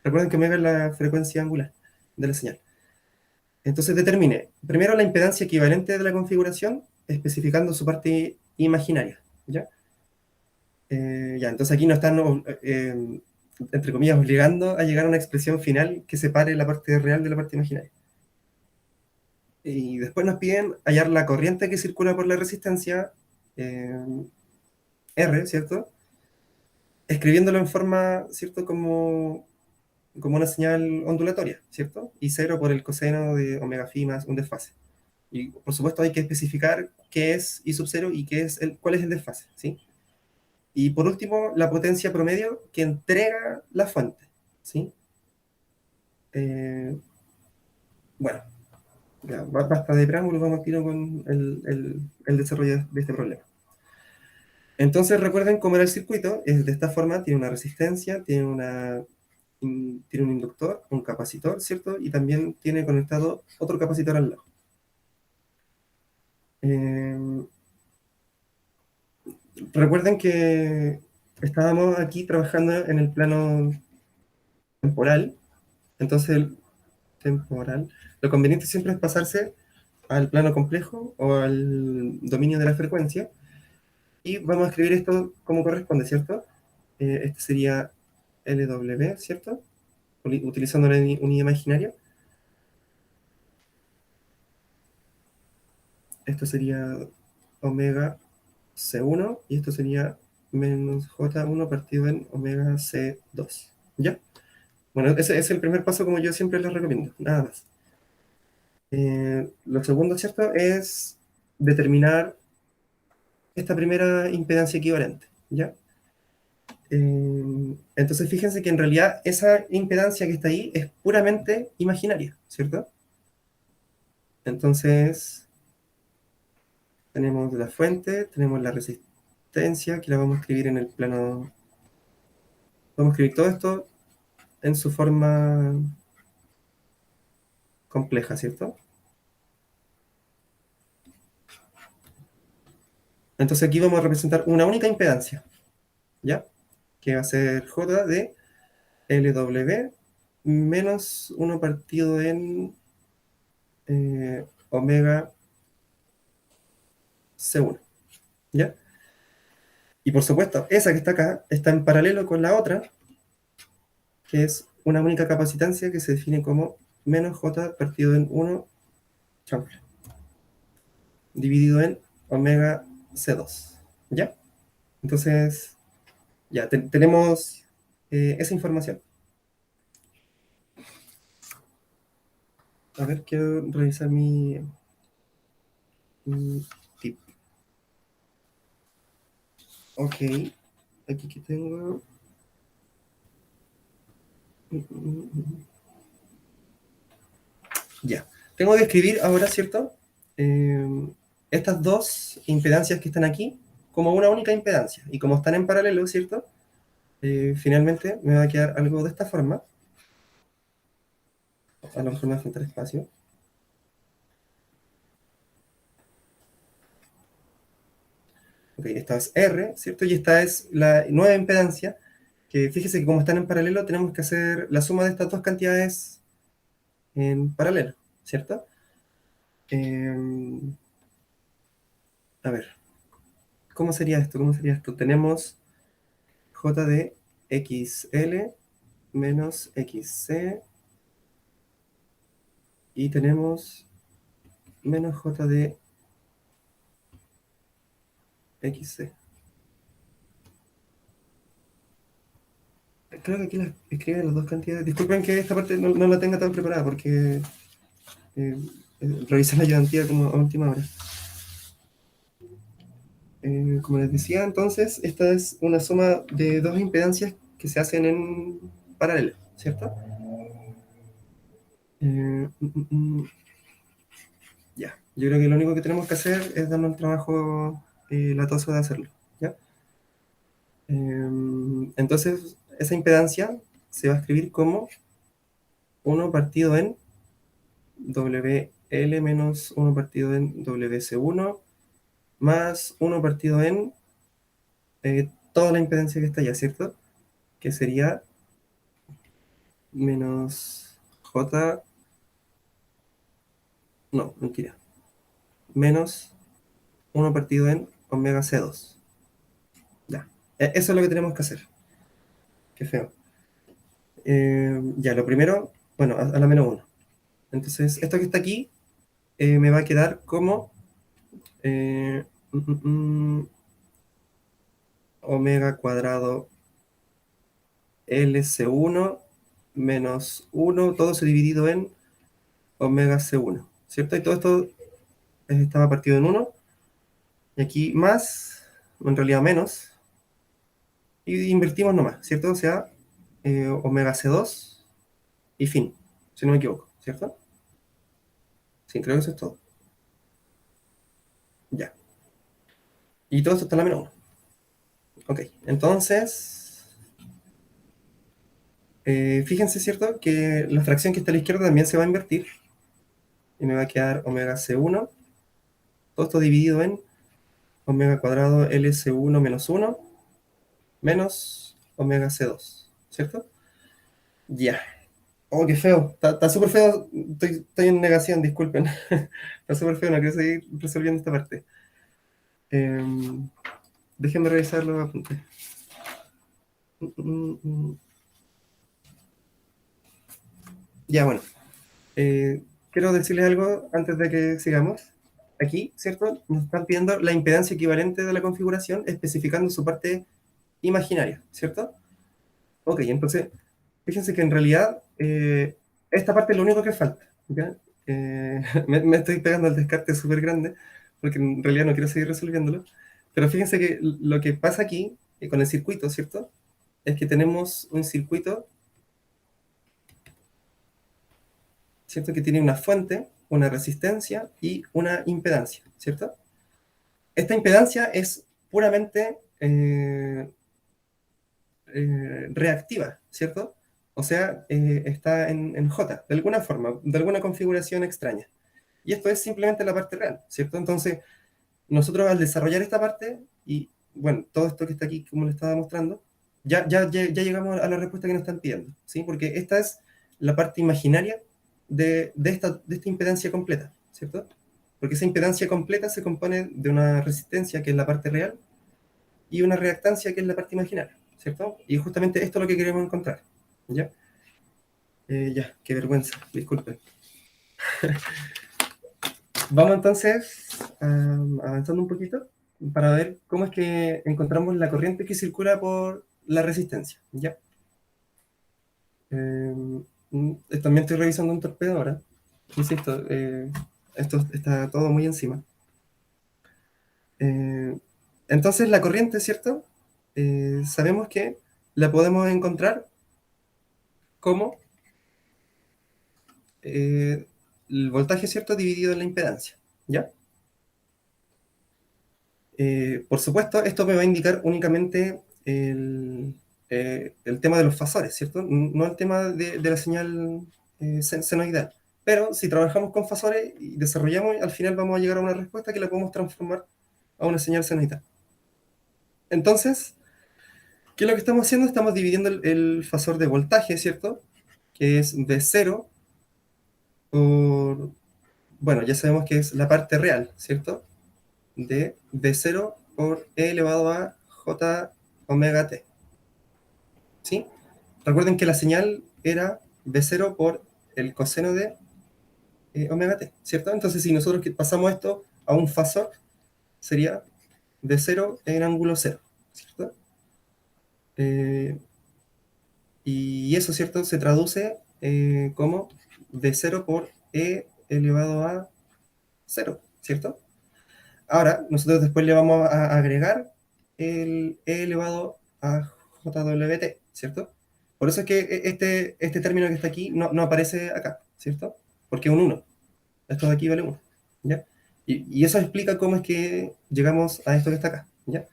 Recuerden que omega es la frecuencia angular de la señal. Entonces determine primero la impedancia equivalente de la configuración, especificando su parte imaginaria, ¿ya? Ya, entonces aquí nos están, entre comillas, obligando a llegar a una expresión final que separe la parte real de la parte imaginaria. Y después nos piden hallar la corriente que circula por la resistencia R, ¿cierto? Escribiéndolo en forma, ¿cierto? Como una señal ondulatoria, ¿cierto? Y cero por el coseno de omega phi más un desfase. Y por supuesto hay que especificar qué es I sub 0 y cuál es el desfase, ¿sí? Y por último, la potencia promedio que entrega la fuente, ¿sí? Bueno, ya, basta de preámbulo, vamos a tiro con el desarrollo de este problema. Entonces recuerden cómo era el circuito, es de esta forma, tiene una resistencia, tiene un inductor, un capacitor, ¿cierto? Y también tiene conectado otro capacitor al lado. Recuerden que estábamos aquí trabajando en el plano temporal, entonces temporal, lo conveniente siempre es pasarse al plano complejo o al dominio de la frecuencia, y vamos a escribir esto como corresponde, ¿cierto? Este sería LW, ¿cierto? Utilizando la unidad imaginaria. Esto sería omega C1 y esto sería menos J1 partido en omega C2. ¿Ya? Bueno, ese es el primer paso como yo siempre les recomiendo, nada más. Lo segundo, ¿cierto? Es determinar esta primera impedancia equivalente, ¿ya? Entonces fíjense que en realidad esa impedancia que está ahí es puramente imaginaria, ¿cierto? Entonces tenemos la fuente, tenemos la resistencia, que la vamos a escribir en el plano. Vamos a escribir todo esto en su forma compleja, ¿cierto? Entonces aquí vamos a representar una única impedancia, ¿ya? Que va a ser J de LW menos 1 partido en omega C1, ¿ya? Y por supuesto, esa que está acá está en paralelo con la otra, que es una única capacitancia que se define como menos J partido en 1 chanfle, dividido en omega C2, ¿ya? Entonces, ya tenemos esa información. A ver, quiero revisar mi tip. Ok, aquí que tengo. Ya. Tengo que escribir ahora, ¿cierto? Estas dos impedancias que están aquí como una única impedancia. Y como están en paralelo, ¿cierto? Finalmente me va a quedar algo de esta forma. A lo mejor me va a faltar espacio. Ok, esta es R, ¿cierto? Y esta es la nueva impedancia, que fíjese que como están en paralelo, tenemos que hacer la suma de estas dos cantidades en paralelo, ¿cierto? A ver, ¿cómo sería esto? ¿Cómo sería esto? Tenemos J de XL menos XC y tenemos menos J de XC. Creo que aquí las escriben las dos cantidades. Disculpen que esta parte no la tenga tan preparada porque revisé la ayudantía como a última hora. Como les decía, entonces, esta es una suma de dos impedancias que se hacen en paralelo, ¿cierto? Ya, yo creo que lo único que tenemos que hacer es darnos el trabajo latoso de hacerlo, ¿ya? Entonces, esa impedancia se va a escribir como 1 partido en WL menos 1 partido en WC1 más 1 partido en toda la impedancia que está allá, ¿cierto? Que sería menos J, no, mentira, menos 1 partido en omega C2. Ya, eso es lo que tenemos que hacer. Qué feo. Ya, lo primero, bueno, a la menos 1. Entonces, esto que está aquí me va a quedar como eh, omega cuadrado LC1 menos 1, todo se dividido en omega C1, ¿cierto? Y todo esto estaba partido en 1, y aquí más, en realidad menos, y invertimos nomás, ¿cierto? O sea, omega C2 y fin, si no me equivoco, ¿cierto? Sí, creo que eso es todo. Ya. Y todo esto está en la menos 1. Ok, entonces, fíjense, ¿cierto? Que la fracción que está a la izquierda también se va a invertir. Y me va a quedar omega C1, todo esto dividido en omega cuadrado LC1 menos 1 menos omega C2, ¿cierto? Ya. Oh, qué feo. Está súper feo. Estoy en negación, disculpen. Está súper feo, no quiero seguir resolviendo esta parte. Déjenme revisar los apuntes. Ya, bueno. Quiero decirles algo antes de que sigamos. Aquí, ¿cierto? Nos están pidiendo la impedancia equivalente de la configuración, especificando su parte imaginaria, ¿cierto? Ok, entonces, fíjense que en realidad esta parte es lo único que falta, ¿ya? Me estoy pegando al descarte súper grande, porque en realidad no quiero seguir resolviéndolo, pero fíjense que lo que pasa aquí con el circuito, ¿cierto? Es que tenemos un circuito, ¿cierto? Que tiene una fuente, una resistencia y una impedancia, ¿cierto? Esta impedancia es puramente reactiva, ¿cierto? O sea, está en J, de alguna forma, de alguna configuración extraña. Y esto es simplemente la parte real, ¿cierto? Entonces, nosotros al desarrollar esta parte, y bueno, todo esto que está aquí, como les estaba mostrando, ya llegamos a la respuesta que nos están pidiendo, ¿sí? Porque esta es la parte imaginaria de esta impedancia completa, ¿cierto? Porque esa impedancia completa se compone de una resistencia, que es la parte real, y una reactancia, que es la parte imaginaria, ¿cierto? Y justamente esto es lo que queremos encontrar, ¿ya? Ya, qué vergüenza, disculpen. Vamos entonces avanzando un poquito para ver cómo es que encontramos la corriente que circula por la resistencia, ¿ya? También estoy revisando un torpedo ahora. Insisto, esto está todo muy encima. Eh, entonces la corriente, ¿cierto? Sabemos que la podemos encontrar como el voltaje, ¿cierto?, dividido en la impedancia, ¿ya? Por supuesto, esto me va a indicar únicamente el tema de los fasores, ¿cierto? No el tema de la señal senoidal. Pero si trabajamos con fasores y desarrollamos, al final vamos a llegar a una respuesta que la podemos transformar a una señal senoidal. Entonces, ¿qué es lo que estamos haciendo? Estamos dividiendo el fasor de voltaje, ¿cierto? Que es V0 por, bueno, ya sabemos que es la parte real, ¿cierto? De V0 por E elevado a J omega t, ¿sí? Recuerden que la señal era V0 por el coseno de omega t, ¿cierto? Entonces, si nosotros pasamos esto a un fasor, sería V0 en ángulo 0, ¿cierto? Y eso, ¿cierto? Se traduce como V0 por E elevado a 0, ¿cierto? Ahora, nosotros después le vamos a agregar el E elevado a JWT, ¿cierto? Por eso es que este término que está aquí no aparece acá, ¿cierto? Porque es un 1. Esto de aquí vale 1, ¿ya? Y eso explica cómo es que llegamos a esto que está acá, ¿ya?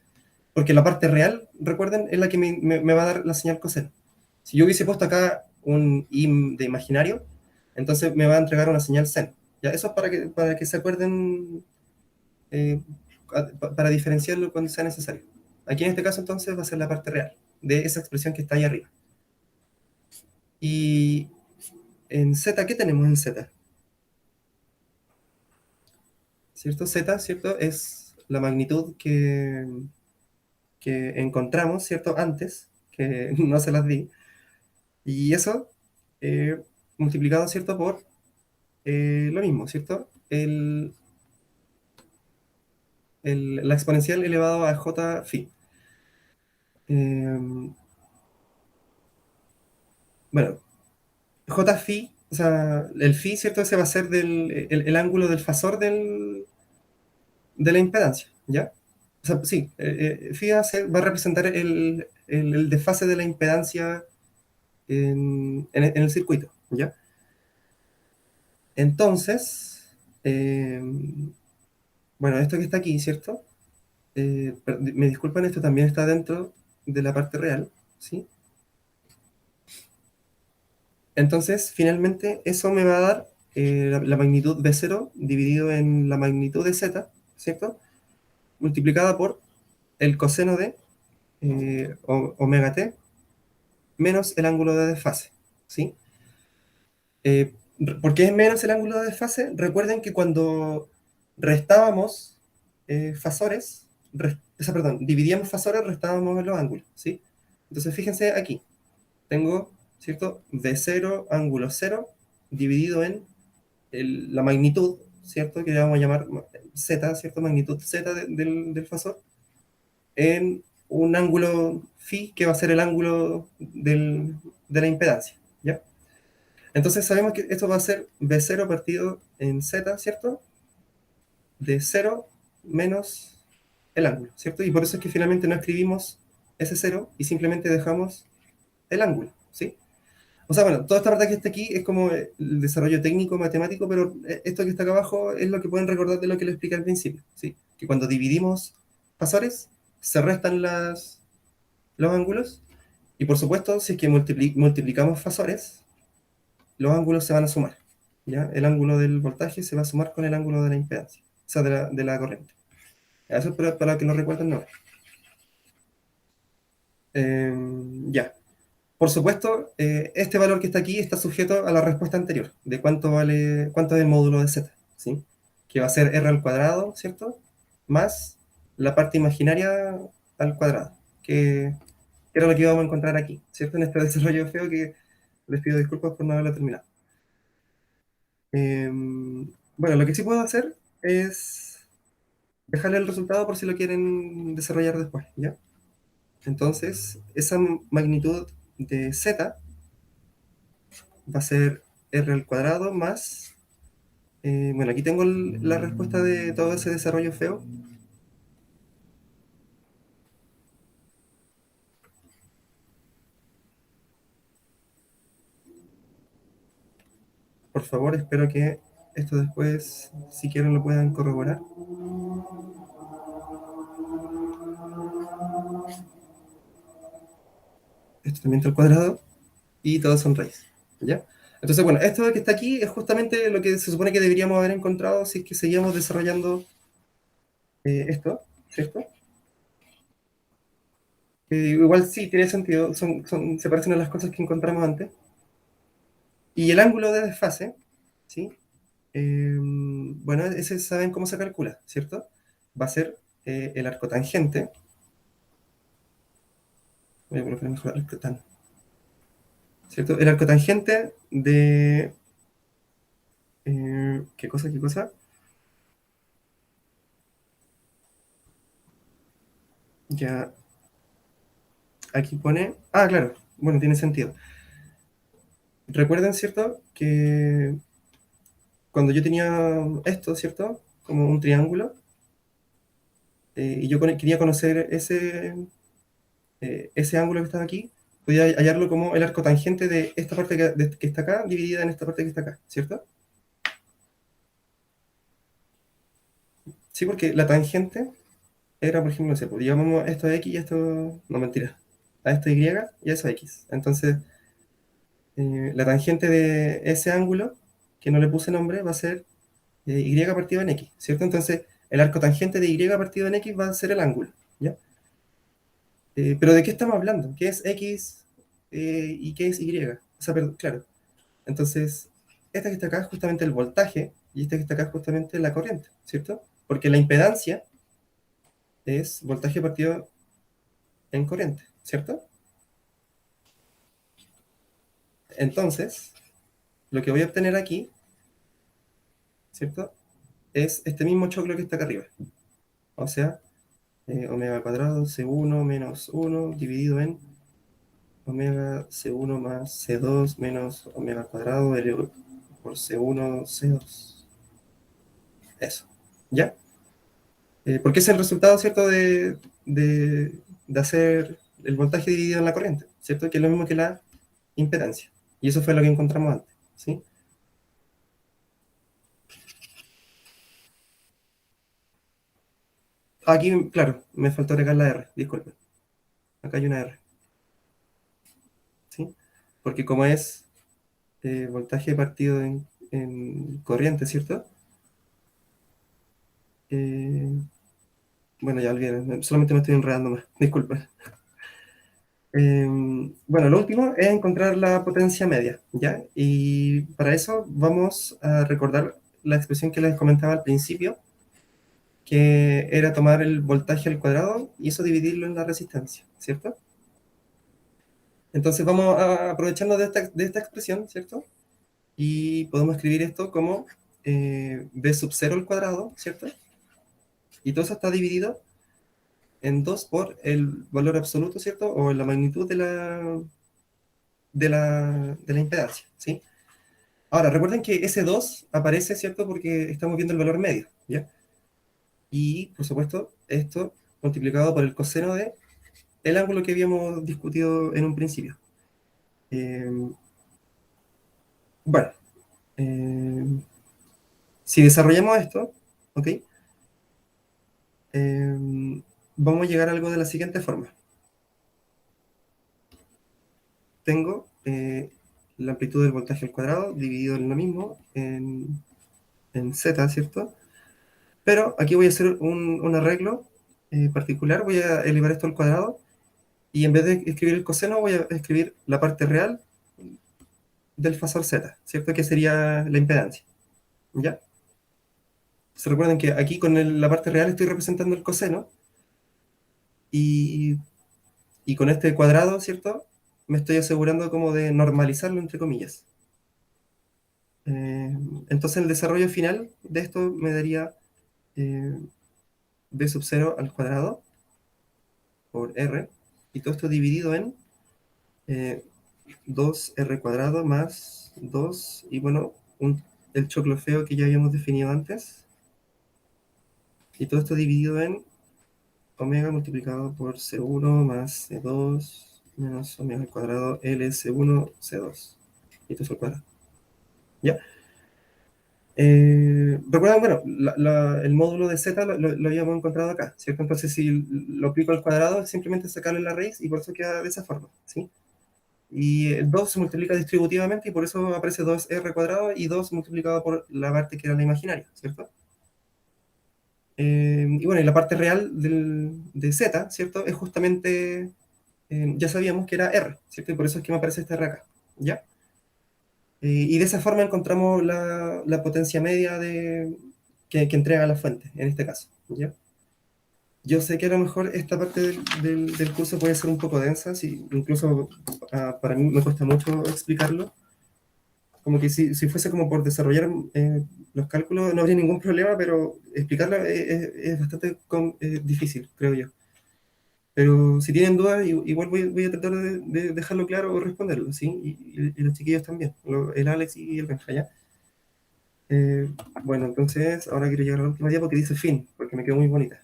Porque la parte real, recuerden, es la que me va a dar la señal coseno. Si yo hubiese puesto acá un im de imaginario, entonces me va a entregar una señal seno. ¿Ya? Eso es para que se acuerden, eh, para diferenciarlo cuando sea necesario. Aquí en este caso entonces va a ser la parte real de esa expresión que está ahí arriba. Y en Z, ¿qué tenemos en Z? ¿Cierto? Z, ¿cierto? Es la magnitud que encontramos, ¿cierto? Antes, que no se las di. Y eso eh, multiplicado, ¿cierto? Por lo mismo, ¿cierto? La exponencial elevado a j phi. Eh, bueno, j phi, o sea, el phi, ¿cierto? Ese va a ser el ángulo del fasor de la impedancia, ¿ya? O sea, sí, phi va a representar el desfase de la impedancia en el circuito, ¿ya? Entonces, bueno, esto que está aquí, ¿cierto? Me disculpan, esto también está dentro de la parte real, ¿sí? Entonces, finalmente, eso me va a dar la magnitud de 0 dividido en la magnitud de z, ¿cierto? Multiplicada por el coseno de omega t menos el ángulo de desfase, ¿sí? Eh, ¿Por qué es menos el ángulo de desfase? Recuerden que cuando restábamos fasores, o sea, perdón, dividíamos fasores, restábamos los ángulos, ¿sí? Entonces, fíjense aquí, tengo, ¿cierto? De 0, ángulo 0, dividido en la magnitud, ¿cierto? Que le vamos a llamar z, ¿cierto? Magnitud z del fasor, en un ángulo phi, que va a ser el ángulo de la impedancia, ¿ya? Entonces sabemos que esto va a ser V0 partido en z, ¿cierto? De 0 menos el ángulo, ¿cierto? Y por eso es que finalmente no escribimos ese 0 y simplemente dejamos el ángulo, ¿sí? O sea, bueno, toda esta parte que está aquí es como el desarrollo técnico, matemático, pero esto que está acá abajo es lo que pueden recordar de lo que les expliqué al principio, ¿sí? Que cuando dividimos fasores, se restan los ángulos, y por supuesto, si es que multiplicamos fasores, los ángulos se van a sumar, ¿ya? El ángulo del voltaje se va a sumar con el ángulo de la impedancia, o sea, de la corriente. Eso es para que lo recuerden, no. Ya. Por supuesto, este valor que está aquí está sujeto a la respuesta anterior, de cuánto es el módulo de z, ¿sí? Que va a ser r al cuadrado, ¿cierto? Más la parte imaginaria al cuadrado, que era lo que íbamos a encontrar aquí, ¿cierto? En este desarrollo feo que les pido disculpas por no haberlo terminado. Bueno, lo que sí puedo hacer es dejarle el resultado por si lo quieren desarrollar después, ¿ya? Entonces, esa magnitud de z va a ser r al cuadrado más, bueno, aquí tengo la respuesta de todo ese desarrollo feo. Por favor, espero que esto después, si quieren, lo puedan corroborar. Esto también está al cuadrado y todos son raíz, ¿ya? Entonces, bueno, esto que está aquí es justamente lo que se supone que deberíamos haber encontrado si es que seguíamos desarrollando esto, ¿cierto? Igual sí, tiene sentido, se parecen a las cosas que encontramos antes. Y el ángulo de desfase, ¿sí? Bueno, ese saben cómo se calcula, ¿cierto? Va a ser el arco tangente. Voy a colocar mejor arco tan, ¿cierto? El arco tangente de... ¿qué cosa? ¿Qué cosa? Ya, aquí pone... Ah, claro, bueno, tiene sentido. Recuerden, ¿cierto? Que cuando yo tenía esto, ¿cierto? Como un triángulo, y yo quería conocer ese ángulo que está aquí, podía hallarlo como el arco tangente de esta parte que está acá, dividida en esta parte que está acá, ¿cierto? Sí, porque la tangente era, por ejemplo, no sé, pues llamamos esto X y esto, no mentira, a esto Y y a eso X. Entonces, la tangente de ese ángulo, que no le puse nombre, va a ser Y partido en X, ¿cierto? Entonces, el arco tangente de Y partido en X va a ser el ángulo, ¿ya? Pero ¿de qué estamos hablando? ¿Qué es X y qué es Y? O sea, perdón, claro. Entonces, esta que está acá es justamente el voltaje y esta que está acá es justamente la corriente, ¿cierto? Porque la impedancia es voltaje partido en corriente, ¿cierto? Entonces, lo que voy a obtener aquí, ¿cierto? Es este mismo choclo que está acá arriba. O sea, omega cuadrado C1 menos 1 dividido en omega C1 más C2 menos omega cuadrado L por C1 C2. Eso. ¿Ya? Porque es el resultado, ¿cierto? De hacer el voltaje dividido en la corriente, ¿cierto? Que es lo mismo que la impedancia. Y eso fue lo que encontramos antes, ¿sí? Aquí, claro, me faltó agregar la R, disculpen. Acá hay una R, ¿sí? Porque como es voltaje partido en corriente, ¿cierto? Eh, bueno, ya olvidé, solamente me estoy enredando más, disculpen. Bueno, lo último es encontrar la potencia media, ¿ya? Y para eso vamos a recordar la expresión que les comentaba al principio, que era tomar el voltaje al cuadrado y eso dividirlo en la resistencia, ¿cierto? Entonces vamos a aprovecharnos de esta expresión, ¿cierto? Y podemos escribir esto como b sub 0 al cuadrado, ¿cierto? Y todo eso está dividido en 2 por el valor absoluto, ¿cierto? O la magnitud de la impedancia, ¿sí? Ahora, recuerden que ese 2 aparece, ¿cierto? Porque estamos viendo el valor medio, ¿ya? Y, por supuesto, esto multiplicado por el coseno de el ángulo que habíamos discutido en un principio. Eh, bueno, eh, si desarrollamos esto, ¿ok? Vamos a llegar a algo de la siguiente forma. Tengo la amplitud del voltaje al cuadrado dividido en lo mismo, en z, ¿cierto? Pero aquí voy a hacer un arreglo particular, voy a elevar esto al cuadrado y en vez de escribir el coseno voy a escribir la parte real del fasor z, ¿cierto? Que sería la impedancia, ¿ya? Se recuerden que aquí con la parte real estoy representando el coseno y, y con este cuadrado, ¿cierto? Me estoy asegurando como de normalizarlo entre comillas. Eh, entonces el desarrollo final de esto me daría eh, b sub 0 al cuadrado por r y todo esto dividido en 2r cuadrado más 2 y bueno, el choclo feo que ya habíamos definido antes y todo esto dividido en omega multiplicado por C1 más C2 menos omega al cuadrado L C1 C2 y todo eso al cuadrado. ¿Ya? Recuerdan, bueno, el módulo de z lo habíamos encontrado acá, ¿cierto? Entonces, si lo aplico al cuadrado, es simplemente sacarle la raíz y por eso queda de esa forma, ¿sí? Y el 2 se multiplica distributivamente y por eso aparece 2r cuadrado y 2 multiplicado por la parte que era la imaginaria, ¿cierto? Y bueno, y la parte real de z, ¿cierto? Es justamente, ya sabíamos que era r, ¿cierto? Y por eso es que me aparece esta r acá, ¿ya? Y de esa forma encontramos la potencia media que entrega la fuente, en este caso, ¿ya? Yo sé que a lo mejor esta parte del curso puede ser un poco densa, incluso para mí me cuesta mucho explicarlo, como que si fuese como por desarrollar los cálculos no habría ningún problema, pero explicarlo es bastante difícil, creo yo. Pero si tienen dudas, igual voy a tratar de dejarlo claro o responderlo, ¿sí? Y los chiquillos también, el Alex y el Benja, ¿ya? Bueno, entonces ahora quiero llegar a la última día porque dice fin, porque me quedó muy bonita.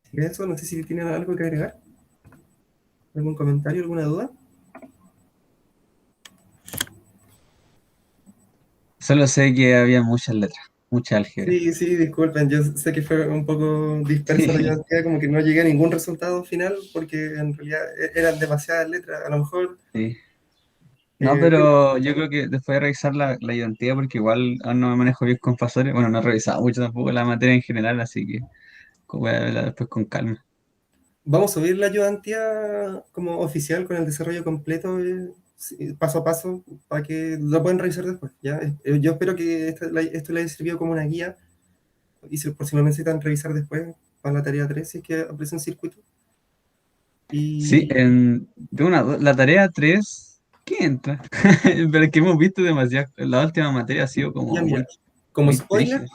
Así que eso, no sé si tienen algo que agregar, algún comentario, alguna duda. Solo sé que había muchas letras, mucha álgebra. Sí, sí, disculpen, yo sé que fue un poco dispersa la Sí, identidad, como que no llegué a ningún resultado final porque en realidad eran demasiadas letras, a lo mejor... sí. No, Pero pero yo creo que después de revisar la identidad, porque igual aún no me manejo bien con fasores, bueno, no he revisado mucho tampoco la materia en general, así que voy a verla después con calma. vamos a subir la ayudantía como oficial con el desarrollo completo, sí, paso a paso, para que lo puedan revisar después, ¿ya? Yo espero que esto les haya servido como una guía, y por si lo necesitan revisar después para la tarea 3 si es que aparece un circuito. Sí, Y tengo la tarea 3, ¿qué entra? Pero es que hemos visto demasiado, la última materia ha sido ya como mira, muy, como muy spoiler, brígida.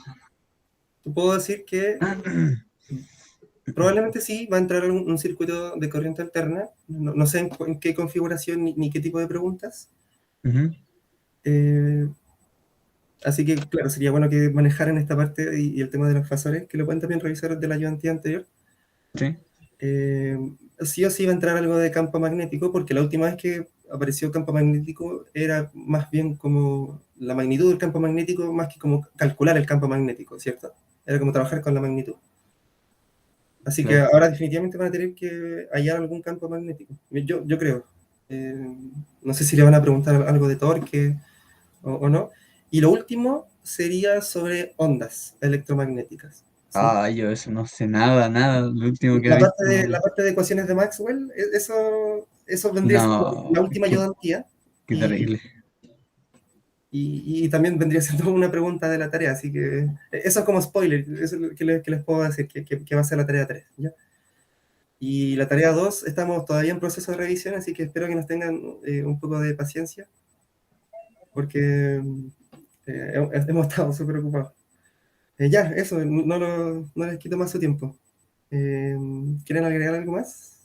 te puedo decir que probablemente sí va a entrar un circuito de corriente alterna, no sé en qué configuración ni qué tipo de preguntas. Ujú, Eh, Así que, claro, sería bueno que manejaran esta parte y el tema de los fasores, que lo pueden también revisar de la ayudantía anterior. sí, Eh, sí o sí va a entrar algo de campo magnético, porque la última vez que apareció campo magnético era más bien como la magnitud del campo magnético, más que como calcular el campo magnético, ¿cierto? Era como trabajar con la magnitud. Así que claro. ahora definitivamente van a tener que hallar algún campo magnético. Yo creo. Eh, no sé si le van a preguntar algo de torque o no. Y lo último sería sobre ondas electromagnéticas, ¿sí? Ah, yo eso no sé nada, nada. Lo último que he La visto. parte de ecuaciones de Maxwell, eso vendría siendo la No, última qué, ayudantía qué y, terrible. y también vendría siendo una pregunta de la tarea, así que eso es como spoiler, eso es lo que les puedo decir, que va a ser la tarea 3, ¿ya? Y la tarea 2 estamos todavía en proceso de revisión, así que espero que nos tengan un poco de paciencia, porque hemos estado súper ocupados. Ya, eso, no les quito más su tiempo. Eh, ¿Quieren agregar algo más?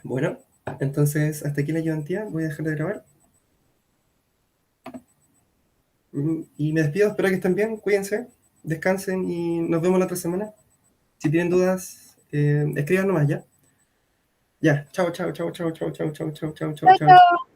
Bueno, entonces hasta aquí la ayudantía, voy a dejar de grabar. Y me despido, espero que estén bien, cuídense, descansen y nos vemos la otra semana. Si tienen dudas, escriban nomás, ¿ya? Ya, chao, chao, chao, chao, chao, chao, chao, chao, chao, chao, Chao, chao. chao.